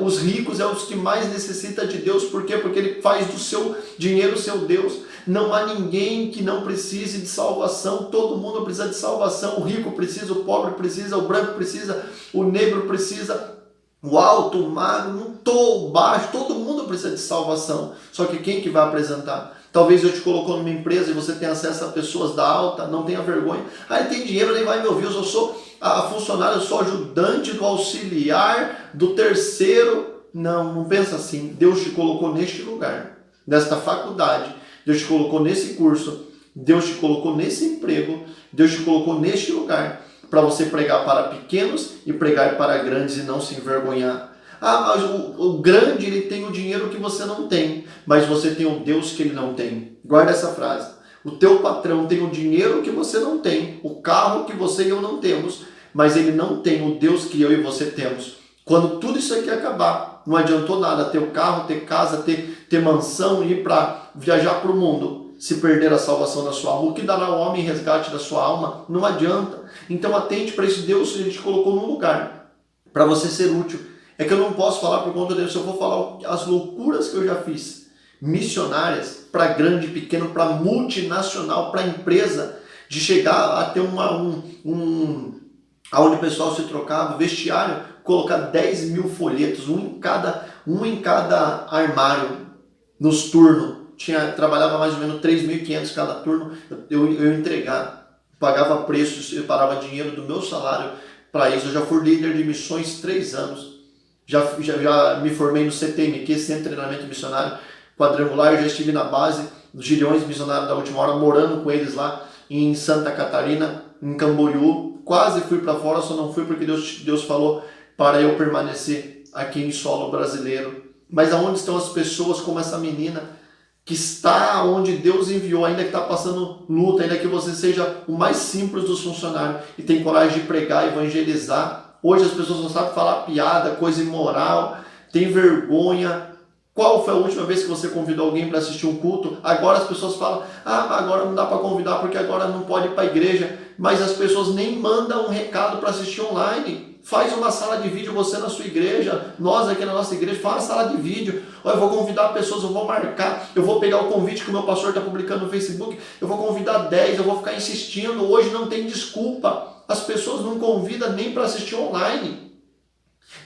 Os ricos são os que mais necessitam de Deus. Por quê? Porque ele faz do seu dinheiro o seu Deus. Não há ninguém que não precise de salvação. Todo mundo precisa de salvação. O rico precisa, o pobre precisa, o branco precisa, o negro precisa, o alto, o magro, o baixo, todo mundo precisa de salvação. Só que quem que vai apresentar? Talvez eu te colocou numa empresa e você tenha acesso a pessoas da alta, não tenha vergonha. Ele tem dinheiro, nem vai me ouvir, eu sou a funcionária, eu sou ajudante do auxiliar, do terceiro. Não pensa assim. Deus te colocou neste lugar, nesta faculdade, Deus te colocou nesse curso, Deus te colocou nesse emprego, Deus te colocou neste lugar, para você pregar para pequenos e pregar para grandes e não se envergonhar. Mas o grande, ele tem o dinheiro que você não tem, mas você tem o Deus que ele não tem. Guarda essa frase. O teu patrão tem o dinheiro que você não tem, o carro que você e eu não temos, mas ele não tem o Deus que eu e você temos. Quando tudo isso aqui acabar, não adiantou nada ter o carro, ter casa, ter mansão, ir para viajar para o mundo, se perder a salvação da sua alma. O que dará o homem em resgate da sua alma? Não adianta. Então atente para isso. Deus, a gente colocou num lugar para você ser útil. É que eu não posso falar por conta disso, eu vou falar as loucuras que eu já fiz. Missionárias, para grande, pequeno, para multinacional, para empresa, de chegar a ter onde o pessoal se trocava, vestiário, colocar 10 mil folhetos, um em cada armário, nos turnos. Trabalhava mais ou menos 3.500 cada turno, eu entregar, pagava preços, eu parava dinheiro do meu salário para isso. Eu já fui líder de missões 3 anos. Já me formei no CTMQ, Centro de Treinamento Missionário Quadrangular. Eu já estive na base dos Gideões Missionários da Última Hora, morando com eles lá em Santa Catarina, em Camboriú. Quase fui para fora, só não fui porque Deus falou para eu permanecer aqui em solo brasileiro. Mas aonde estão as pessoas como essa menina que está onde Deus enviou, ainda que está passando luta, ainda que você seja o mais simples dos funcionários e tem coragem de pregar, evangelizar. Hoje as pessoas não sabem falar piada, coisa imoral, tem vergonha. Qual foi a última vez que você convidou alguém para assistir um culto? Agora as pessoas falam, agora não dá para convidar porque agora não pode ir para a igreja. Mas as pessoas nem mandam um recado para assistir online. Faz uma sala de vídeo você na sua igreja, nós aqui na nossa igreja, faz uma sala de vídeo. Eu vou convidar pessoas, eu vou marcar, eu vou pegar o convite que o meu pastor está publicando no Facebook, eu vou convidar 10, eu vou ficar insistindo. Hoje não tem desculpa. As pessoas não convidam nem para assistir online.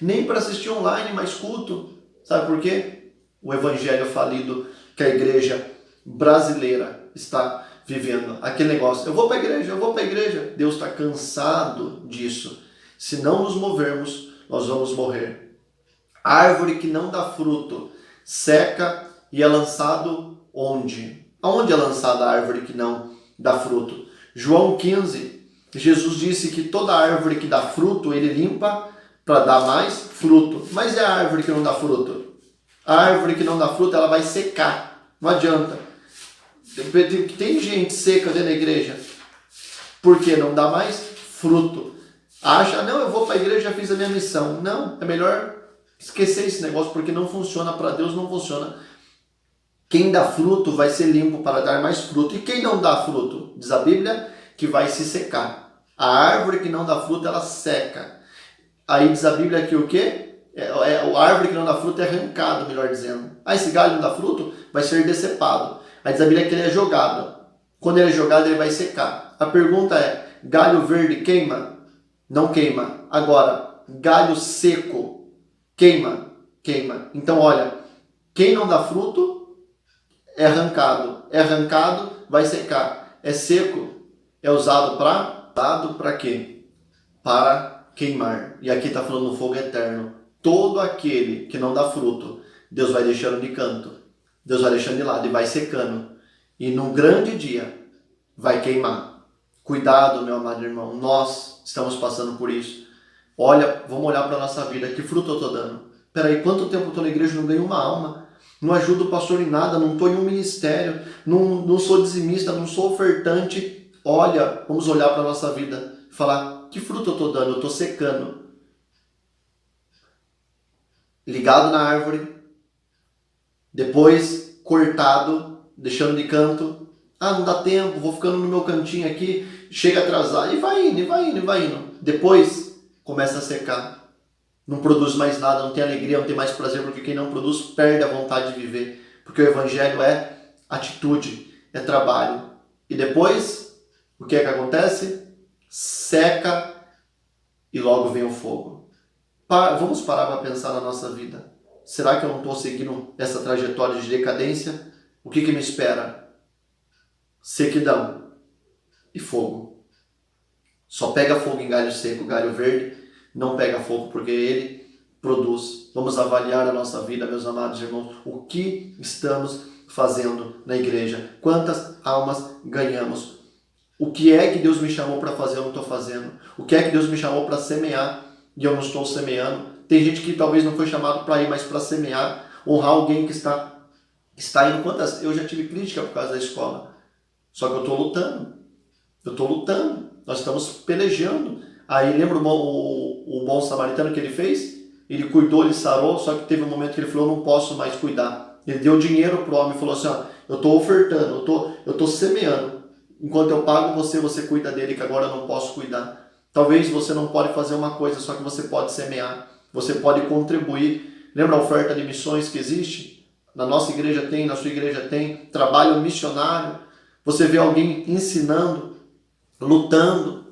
Nem para assistir online, mais culto. Sabe por quê? O evangelho falido que a igreja brasileira está vivendo. Aquele negócio, eu vou para a igreja, eu vou para a igreja. Deus está cansado disso. Se não nos movermos, nós vamos morrer. A árvore que não dá fruto seca e é lançado onde? Aonde é lançada a árvore que não dá fruto? João 15, Jesus disse que toda árvore que dá fruto, ele limpa para dar mais fruto. Mas é a árvore que não dá fruto? A árvore que não dá fruto, ela vai secar. Não adianta. Tem gente seca dentro da igreja porque não dá mais fruto. Acha, não, eu vou para a igreja, já fiz a minha missão. Não, é melhor esquecer esse negócio, porque não funciona, para Deus não funciona. Quem dá fruto vai ser limpo para dar mais fruto. E quem não dá fruto? Diz a Bíblia que vai se secar. A árvore que não dá fruto, ela seca. Aí diz a Bíblia que o quê? A árvore que não dá fruto é arrancado, melhor dizendo. Esse galho não dá fruto, vai ser decepado. Aí diz a Bíblia que ele é jogado. Quando ele é jogado, ele vai secar. A pergunta é, galho verde queima? Não queima. Agora, galho seco, queima? Queima. Então, olha, quem não dá fruto é arrancado. É arrancado, vai secar. É seco, é usado para quê? Para queimar. E aqui está falando do fogo eterno. Todo aquele que não dá fruto, Deus vai deixando de canto. Deus vai deixando de lado e vai secando. E num grande dia, vai queimar. Cuidado, meu amado irmão. Nós estamos passando por isso. Olha, vamos olhar para a nossa vida. Que fruto eu estou dando? Peraí, quanto tempo eu estou na igreja e não ganho uma alma? Não ajudo o pastor em nada, não estou em um ministério, não sou dizimista, não sou ofertante. Olha, vamos olhar para a nossa vida e falar, que fruto eu estou dando? Eu estou secando. Ligado na árvore, depois cortado, deixando de canto. Não dá tempo, vou ficando no meu cantinho aqui, chega atrasado, e vai indo, e vai indo, e vai indo. Depois, começa a secar. Não produz mais nada, não tem alegria, não tem mais prazer, porque quem não produz perde a vontade de viver. Porque o evangelho é atitude, é trabalho. E depois, o que é que acontece? Seca e logo vem o fogo. Vamos parar para pensar na nossa vida. Será que eu não estou seguindo essa trajetória de decadência? O que me espera? Sequidão e fogo. Só pega fogo em galho seco, galho verde não pega fogo, porque ele produz. Vamos avaliar a nossa vida, meus amados irmãos, o que estamos fazendo na igreja, quantas almas ganhamos, o que é que Deus me chamou para fazer, eu não estou fazendo, o que é que Deus me chamou para semear e eu não estou semeando. Tem gente que talvez não foi chamado para ir, mas para semear, honrar alguém que está indo. Eu já tive crítica por causa da escola. Só que eu estou lutando, nós estamos pelejando. Aí lembra o bom samaritano que ele fez? Ele cuidou, ele sarou, só que teve um momento que ele falou, eu não posso mais cuidar. Ele deu dinheiro para o homem e falou assim, eu estou ofertando, eu estou semeando. Enquanto eu pago você cuida dele, que agora eu não posso cuidar. Talvez você não pode fazer uma coisa, só que você pode semear, você pode contribuir. Lembra a oferta de missões que existe? Na nossa igreja tem, na sua igreja tem, trabalho missionário. Você vê alguém ensinando, lutando,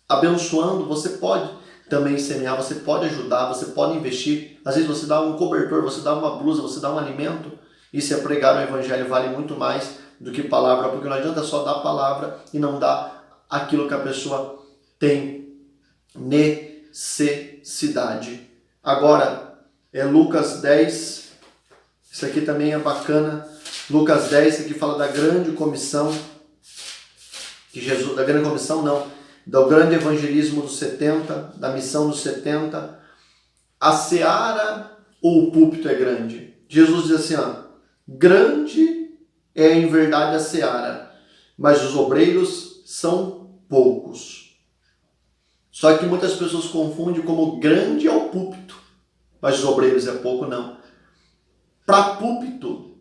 abençoando, você pode também semear, você pode ajudar, você pode investir. Às vezes você dá um cobertor, você dá uma blusa, você dá um alimento. Isso é pregar o evangelho, vale muito mais do que palavra, porque não adianta só dar palavra e não dar aquilo que a pessoa tem necessidade. Agora, Lucas 10, isso aqui também é bacana. Lucas 10, isso aqui fala da grande comissão, que Jesus, da grande comissão não, do grande evangelismo dos 70, da missão dos 70. A seara ou o púlpito é grande? Jesus diz assim, ó, grande é em verdade a seara, mas os obreiros são poucos. Só que muitas pessoas confundem como grande é o púlpito, mas os obreiros é pouco, não. Para púlpito,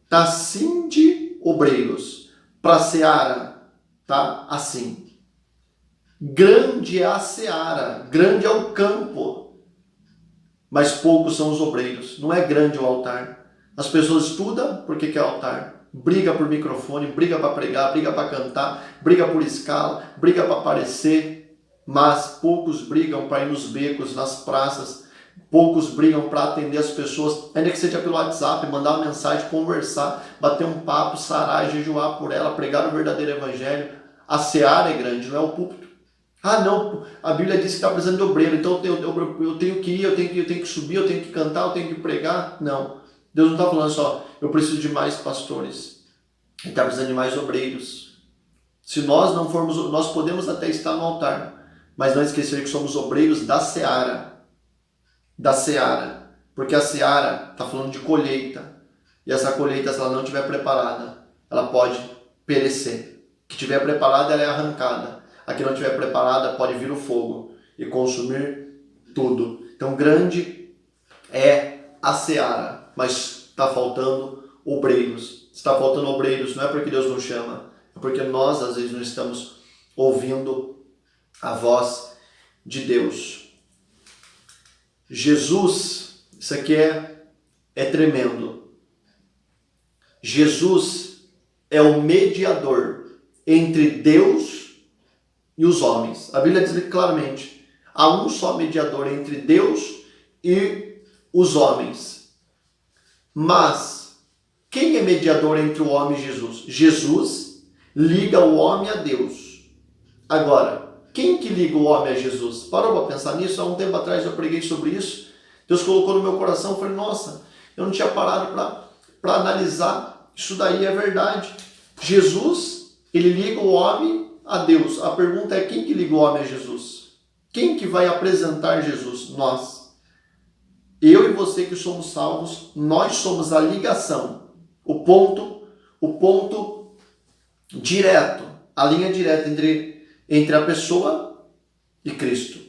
tá assim de obreiros. Para seara, tá assim. Grande é a seara, grande é o campo, mas poucos são os obreiros. Não é grande o altar. As pessoas estudam porque quer altar, briga por microfone, briga para pregar, briga para cantar, briga por escala, briga para aparecer, mas poucos brigam para ir nos becos, nas praças, poucos brigam para atender as pessoas, ainda que seja pelo WhatsApp, mandar uma mensagem, conversar, bater um papo, sarar, jejuar por ela, pregar o verdadeiro evangelho. A seara é grande, não é o púlpito. Ah, não, a Bíblia diz que está precisando de obreiro, então eu tenho que ir, eu tenho que subir, eu tenho que cantar, eu tenho que pregar. Não, Deus não está falando só, eu preciso de mais pastores. Ele está precisando de mais obreiros. Se nós não formos, nós podemos até estar no altar, mas não esquecer que somos obreiros da seara. Da seara. Porque a seara está falando de colheita. E essa colheita, se ela não estiver preparada, ela pode perecer. Que estiver preparada, ela é arrancada. A que não estiver preparada pode vir o fogo e consumir tudo. Então grande é a seara, mas está faltando obreiros. Está faltando obreiros, não é porque Deus não chama, é porque nós às vezes não estamos ouvindo a voz de Deus. Jesus, isso aqui é tremendo. Jesus é o mediador entre Deus e os homens. A Bíblia diz claramente, há um só mediador entre Deus e os homens. Mas, quem é mediador entre o homem e Jesus? Jesus liga o homem a Deus. Agora, quem que liga o homem a Jesus? Parou para pensar nisso? Há um tempo atrás eu preguei sobre isso. Deus colocou no meu coração, eu falei, nossa, eu não tinha parado para analisar. Isso daí é verdade. Jesus, ele liga o homem a Deus. A pergunta é, quem que liga o homem a Jesus? Quem que vai apresentar Jesus? Nós. Eu e você que somos salvos, nós somos a ligação. O ponto direto, a linha direta entre a pessoa e Cristo.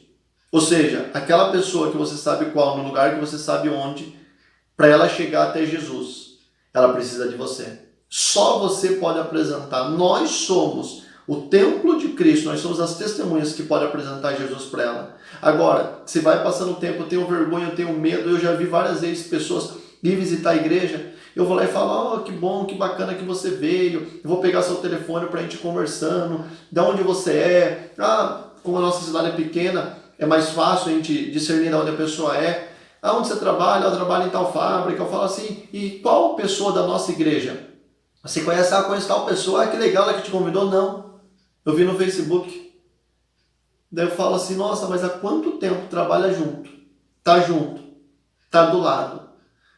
Ou seja, aquela pessoa que você sabe qual, no lugar que você sabe onde, para ela chegar até Jesus, ela precisa de você. Só você pode apresentar. Nós somos o templo de Cristo, nós somos as testemunhas que podem apresentar Jesus para ela. Agora, se vai passando o tempo, eu tenho vergonha, eu tenho medo, eu já vi várias vezes pessoas ir visitar a igreja, eu vou lá e falo, oh, que bom, que bacana que você veio, eu vou pegar seu telefone para a gente ir conversando, de onde você é, como a nossa cidade é pequena, é mais fácil a gente discernir de onde a pessoa é, onde você trabalha, eu trabalho em tal fábrica, eu falo assim, e qual pessoa da nossa igreja? Você conhece, conhece tal pessoa, que legal, ela que te convidou? Não. Eu vi no Facebook. Daí eu falo assim, nossa, mas há quanto tempo trabalha junto? Tá do lado.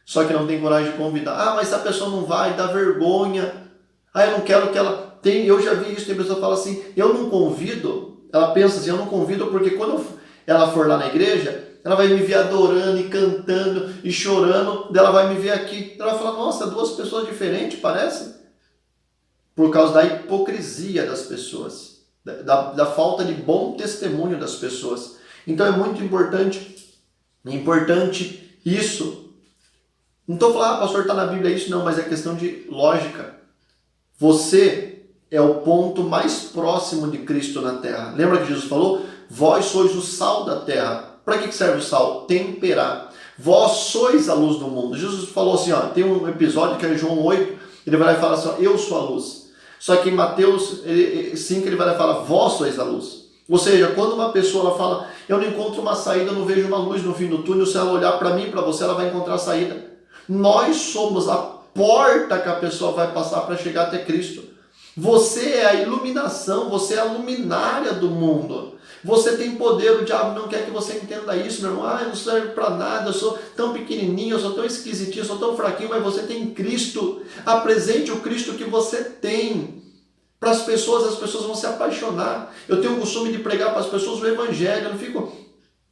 Só que não tem coragem de convidar. Mas se a pessoa não vai, dá vergonha. Eu não quero que ela tenha. Eu já vi isso, tem pessoa que fala assim, eu não convido. Ela pensa assim, eu não convido porque quando ela for lá na igreja, ela vai me ver adorando e cantando e chorando, daí ela vai me ver aqui. Ela fala, nossa, duas pessoas diferentes, parece? Por causa da hipocrisia das pessoas, da falta de bom testemunho das pessoas. Então é muito importante isso. Não estou falando, pastor, está na Bíblia isso, não, mas é questão de lógica. Você é o ponto mais próximo de Cristo na terra. Lembra que Jesus falou? Vós sois o sal da terra. Para que serve o sal? Temperar. Vós sois a luz do mundo. Jesus falou assim, tem um episódio que é João 8, ele vai lá e fala assim, eu sou a luz. Só que em Mateus 5 ele vai lá e fala, vós sois a luz. Ou seja, quando uma pessoa ela fala, eu não encontro uma saída, eu não vejo uma luz no fim do túnel, se ela olhar para mim e para você, ela vai encontrar a saída. Nós somos a porta que a pessoa vai passar para chegar até Cristo. Você é a iluminação, você é a luminária do mundo. Você tem poder, o diabo não quer que você entenda isso, meu irmão. Eu não serve para nada, eu sou tão pequenininho, eu sou tão esquisitinho, eu sou tão fraquinho, mas você tem Cristo. Apresente o Cristo que você tem. Para as pessoas vão se apaixonar. Eu tenho o costume de pregar para as pessoas o evangelho, eu não fico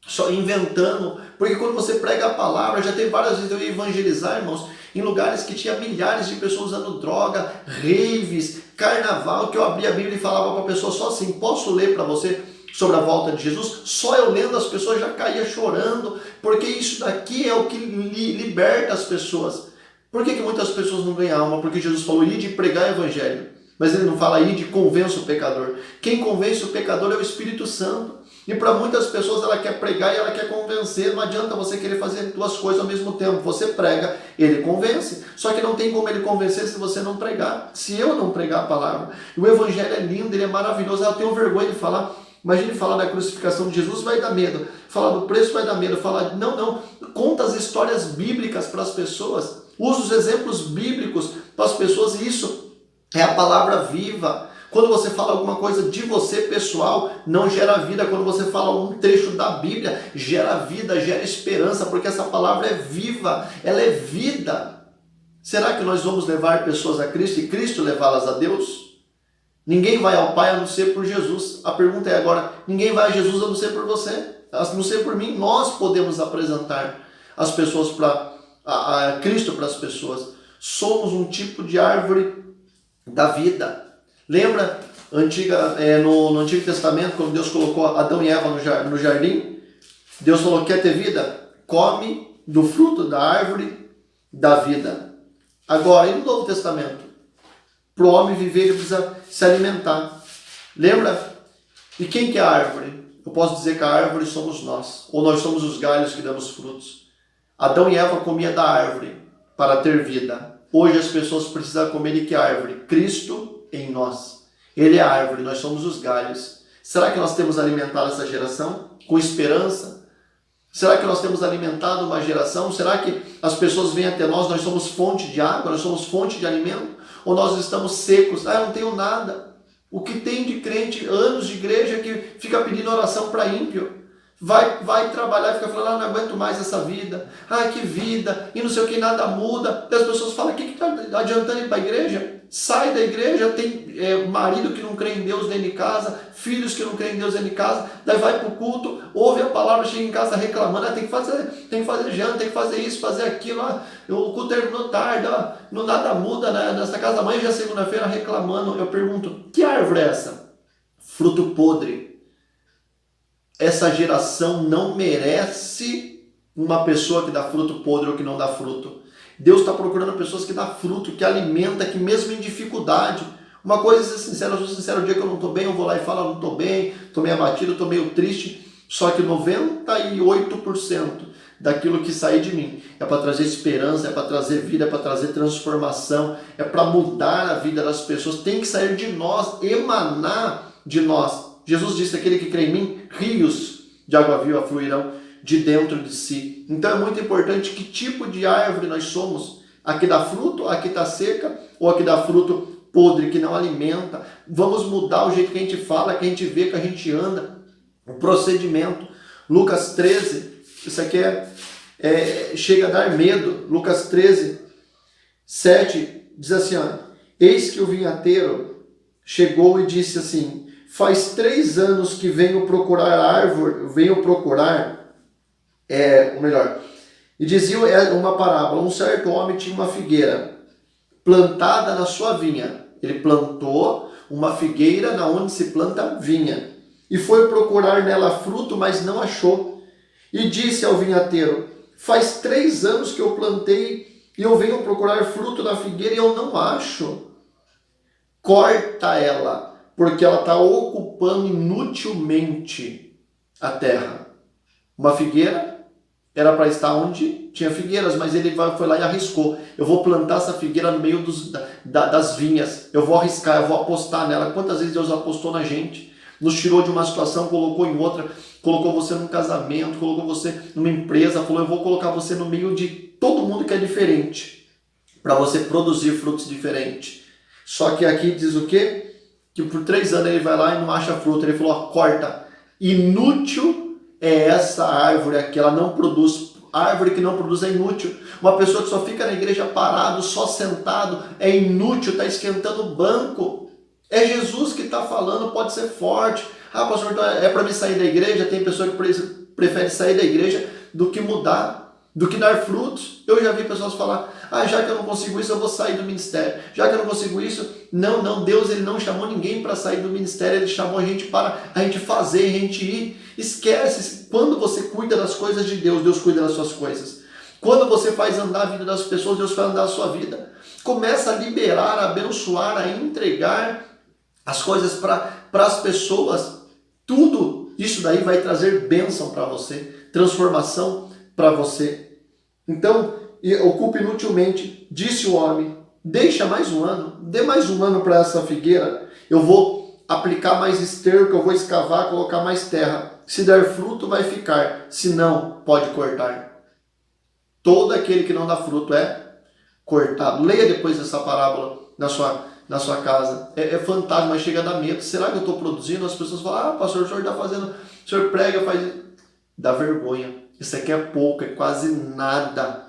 só inventando, porque quando você prega a palavra, já tem várias vezes eu ia evangelizar, irmãos, em lugares que tinha milhares de pessoas usando droga, raves, carnaval, que eu abria a Bíblia e falava para a pessoa só assim, posso ler para você sobre a volta de Jesus? Só eu lendo as pessoas já caía chorando, porque isso daqui é o que liberta as pessoas. Por que muitas pessoas não ganham alma? Porque Jesus falou, ide e pregar o evangelho. Mas ele não fala, ide e convença o pecador. Quem convence o pecador é o Espírito Santo. E para muitas pessoas ela quer pregar e ela quer convencer. Não adianta você querer fazer duas coisas ao mesmo tempo. Você prega, ele convence. Só que não tem como ele convencer se você não pregar. Se eu não pregar a palavra. O evangelho é lindo, ele é maravilhoso. Eu tenho vergonha de falar. Imagine falar da crucificação de Jesus, vai dar medo. Falar do preço vai dar medo. Falar, não. Conta as histórias bíblicas para as pessoas. Usa os exemplos bíblicos para as pessoas. Isso é a palavra viva. Quando você fala alguma coisa de você pessoal, não gera vida. Quando você fala um trecho da Bíblia, gera vida, gera esperança, porque essa palavra é viva, ela é vida. Será que nós vamos levar pessoas a Cristo e Cristo levá-las a Deus? Ninguém vai ao Pai a não ser por Jesus. A pergunta é agora, ninguém vai a Jesus a não ser por você, a não ser por mim. Nós podemos apresentar as pessoas a Cristo para as pessoas. Somos um tipo de árvore da vida. Lembra no Antigo Testamento, quando Deus colocou Adão e Eva no jardim? Deus falou, quer ter vida? Come do fruto da árvore da vida. Agora, e no Novo Testamento? Para o homem viver, ele precisa se alimentar. Lembra? E quem que é a árvore? Eu posso dizer que a árvore somos nós. Ou nós somos os galhos que damos frutos. Adão e Eva comiam da árvore para ter vida. Hoje as pessoas precisam comer de que árvore? Cristo em nós. Ele é a árvore, nós somos os galhos. Será que nós temos alimentado essa geração com esperança? Será que nós temos alimentado uma geração? Será que as pessoas vêm até nós somos fonte de água, nós somos fonte de alimento? Ou nós estamos secos? Eu não tenho nada. O que tem de crente, anos de igreja, que fica pedindo oração para ímpio? Vai trabalhar e fica falando, não aguento mais essa vida. Que vida, e não sei o que, nada muda. E as pessoas falam, o que está adiantando ir para a igreja? Sai da igreja, tem marido que não crê em Deus dentro de casa, filhos que não creem em Deus dentro de casa, daí vai para o culto, ouve a palavra, chega em casa reclamando, tem que fazer janta, tem que fazer isso, fazer aquilo, o culto terminou tarde, nada muda, nessa casa da mãe já segunda-feira reclamando. Eu pergunto, que árvore é essa? Fruto podre. Essa geração não merece uma pessoa que dá fruto podre ou que não dá fruto. Deus está procurando pessoas que dão fruto, que alimenta, que mesmo em dificuldade. Uma coisa é ser sincero, eu sou sincero, o dia que eu não estou bem, eu vou lá e falo, não estou bem, estou meio abatido, estou meio triste. Só que 98% daquilo que sair de mim é para trazer esperança, é para trazer vida, é para trazer transformação, é para mudar a vida das pessoas. Tem que sair de nós, emanar de nós. Jesus disse, aquele que crê em mim, rios de água viva fluirão de dentro de si. Então é muito importante que tipo de árvore nós somos. A que dá fruto, a que está seca, ou a que dá fruto podre, que não alimenta. Vamos mudar o jeito que a gente fala, que a gente vê, que a gente anda. O procedimento. Lucas 13, isso aqui chega a dar medo. Lucas 13, 7, diz assim, eis que o vinhateiro chegou e disse assim, faz 3 anos que venho procurar, e dizia uma parábola, um certo homem tinha uma figueira plantada na sua vinha. Ele plantou uma figueira na onde se planta vinha, e foi procurar nela fruto, mas não achou. E disse ao vinhateiro, faz 3 anos que eu plantei, e eu venho procurar fruto na figueira e eu não acho. Corta ela, porque ela está ocupando inutilmente a terra. Uma figueira era para estar onde tinha figueiras, mas ele foi lá e arriscou. Eu vou plantar essa figueira no meio das vinhas. Eu vou arriscar, eu vou apostar nela. Quantas vezes Deus apostou na gente? Nos tirou de uma situação, colocou em outra. Colocou você num casamento, colocou você numa empresa. Falou, eu vou colocar você no meio de todo mundo que é diferente, para você produzir frutos diferentes. Só que aqui diz o quê? Que por 3 anos ele vai lá e não acha fruto. Ele falou, corta. Inútil é essa árvore aqui, ela não produz. A árvore que não produz é inútil. Uma pessoa que só fica na igreja parado, só sentado, é inútil, está esquentando o banco. É Jesus que está falando, pode ser forte. Pastor, então é para me sair da igreja? Tem pessoa que prefere sair da igreja do que mudar, do que dar frutos. Eu já vi pessoas falar, já que eu não consigo isso, eu vou sair do ministério. Já que eu não consigo isso, não, Deus ele não chamou ninguém para sair do ministério, ele chamou a gente para a gente fazer, a gente ir. Esquece, quando você cuida das coisas de Deus, Deus cuida das suas coisas. Quando você faz andar a vida das pessoas, Deus faz andar a sua vida. Começa a liberar, a abençoar, a entregar as coisas para as pessoas. Tudo isso daí vai trazer bênção para você, transformação para você. Então, ocupe inutilmente, disse o homem, deixa mais um ano, dê mais um ano para essa figueira, eu vou aplicar mais esterco, eu vou escavar, colocar mais terra. Se der fruto, vai ficar, se não, pode cortar. Todo aquele que não dá fruto é cortado. Leia depois essa parábola na sua casa. É fantástico, mas chega a dar medo. Será que eu estou produzindo? As pessoas falam, pastor, o senhor está fazendo, o senhor prega, faz... Dá vergonha. Isso aqui é pouco, é quase nada.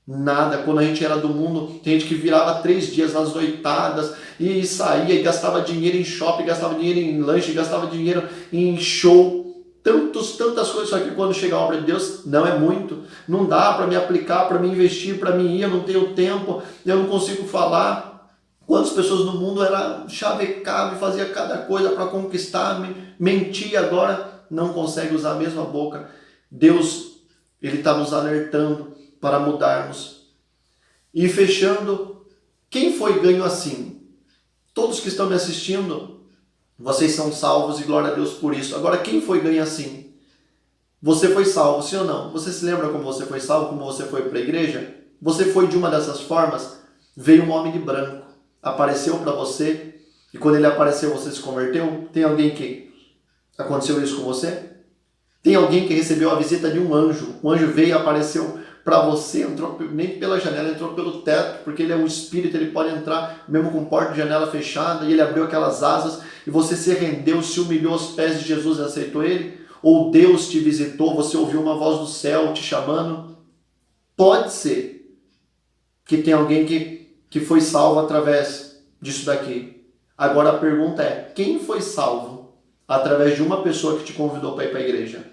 Nada. Quando a gente era do mundo, tem gente que virava 3 dias nas noitadas e saía e gastava dinheiro em shopping, gastava dinheiro em lanche, gastava dinheiro em show. Tantas coisas, só que quando chega a obra de Deus, não é muito. Não dá para me aplicar, para me investir, para me ir, eu não tenho tempo, eu não consigo falar. Quantas pessoas no mundo era chavecava e fazia cada coisa para conquistar, mentia, agora não consegue usar a mesma boca. Deus, ele está nos alertando para mudarmos. E fechando, quem foi ganho assim? Todos que estão me assistindo, vocês são salvos e glória a Deus por isso. Agora, quem foi ganho assim? Você foi salvo, sim ou não? Você se lembra como você foi salvo, como você foi para a igreja? Você foi de uma dessas formas? Veio um homem de branco, apareceu para você, e quando ele apareceu, você se converteu? Tem alguém que aconteceu isso com você? Tem alguém que recebeu a visita de um anjo? O anjo veio e apareceu para você, entrou nem pela janela, entrou pelo teto, porque ele é um espírito, ele pode entrar mesmo com porta e janela fechada, e ele abriu aquelas asas, e você se rendeu, se humilhou aos pés de Jesus e aceitou ele? Ou Deus te visitou, você ouviu uma voz do céu te chamando? Pode ser que tem alguém que foi salvo através disso daqui. Agora a pergunta é, quem foi salvo através de uma pessoa que te convidou para ir para a igreja?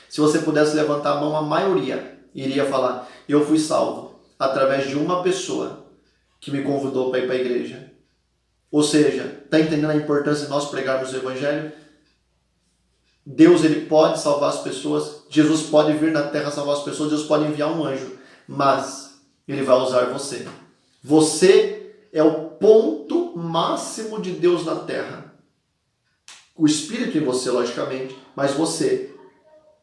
Se você pudesse levantar a mão, a maioria iria falar, eu fui salvo através de uma pessoa que me convidou para ir para a igreja. Ou seja, está entendendo a importância de nós pregarmos o evangelho? Deus, ele pode salvar as pessoas, Jesus pode vir na terra salvar as pessoas, Deus pode enviar um anjo, mas ele vai usar você. Você é o ponto máximo de Deus na terra. O Espírito em você, logicamente, mas você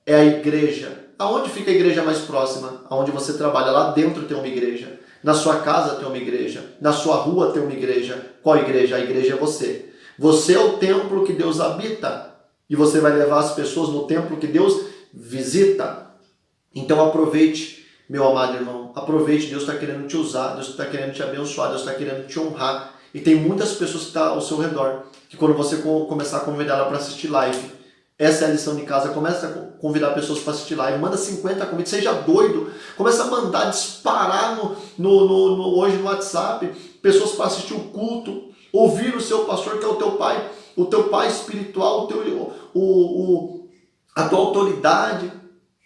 é a igreja. Aonde fica a igreja mais próxima? Aonde você trabalha, lá dentro tem uma igreja. Na sua casa tem uma igreja. Na sua rua tem uma igreja. Qual igreja? A igreja é você. Você é o templo que Deus habita. E você vai levar as pessoas no templo que Deus visita. Então aproveite, meu amado irmão. Aproveite, Deus está querendo te usar. Deus está querendo te abençoar. Deus está querendo te honrar. E tem muitas pessoas que estão ao seu redor. Que quando você começar a convidar ela para assistir live, essa é a lição de casa. Começa a convidar pessoas para assistir live. Manda 50 convites. Seja doido. Começa a mandar, disparar hoje no WhatsApp. Pessoas para assistir o culto. Ouvir o seu pastor, que é o teu pai. O teu pai espiritual. A tua autoridade.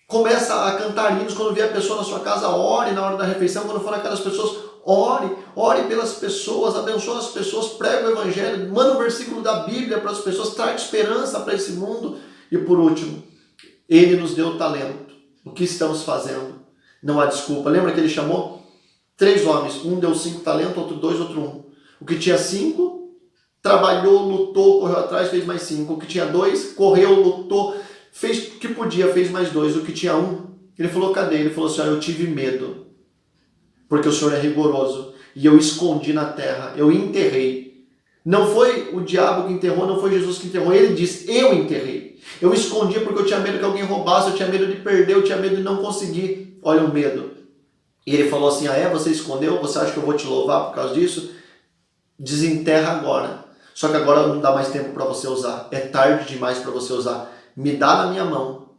Começa a cantar hinos. Quando vier a pessoa na sua casa, ore na hora da refeição. Quando for aquelas pessoas, ore pelas pessoas, abençoe as pessoas, prega o evangelho, manda um versículo da Bíblia para as pessoas, traz esperança para esse mundo. E por último, ele nos deu talento. O que estamos fazendo? Não há desculpa. Lembra que ele chamou 3 homens, um deu 5 talentos, outro 2, outro 1. O que tinha 5, trabalhou, lutou, correu atrás, fez mais 5. O que tinha 2, correu, lutou, fez o que podia, fez mais 2. O que tinha 1, ele falou, cadê? Ele falou assim, eu tive medo, porque o Senhor é rigoroso, e eu escondi na terra, eu enterrei. Não foi o diabo que enterrou, não foi Jesus que enterrou, ele disse, eu enterrei. Eu escondi porque eu tinha medo que alguém roubasse, eu tinha medo de perder, eu tinha medo de não conseguir. Olha o medo. E ele falou assim, você escondeu? Você acha que eu vou te louvar por causa disso? Desenterra agora. Só que agora não dá mais tempo para você usar. É tarde demais para você usar. Me dá na minha mão.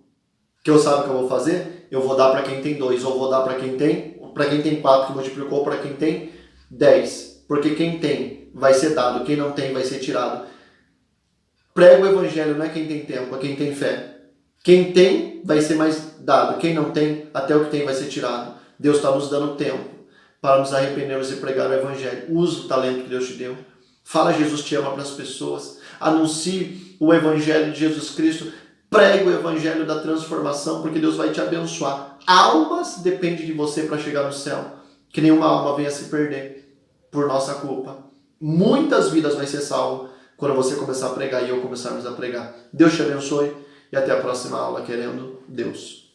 Que eu sabe o que eu vou fazer? Eu vou dar para quem tem 2, ou vou dar para quem tem 4, que multiplicou, para quem tem 10. Porque quem tem vai ser dado, quem não tem vai ser tirado. Prega o evangelho, não é quem tem tempo, é quem tem fé. Quem tem, tem vai ser mais dado, quem não tem, até o que tem vai ser tirado. Deus está nos dando tempo para nos arrependermos e pregar o Evangelho. Use o talento que Deus te deu. Fala Jesus te ama para as pessoas. Anuncie o Evangelho de Jesus Cristo. Pregue o Evangelho da transformação, porque Deus vai te abençoar. Almas dependem de você para chegar no céu. Que nenhuma alma venha se perder por nossa culpa. Muitas vidas vai ser salvo quando você começar a pregar e eu começarmos a pregar. Deus te abençoe e até a próxima aula, querendo Deus.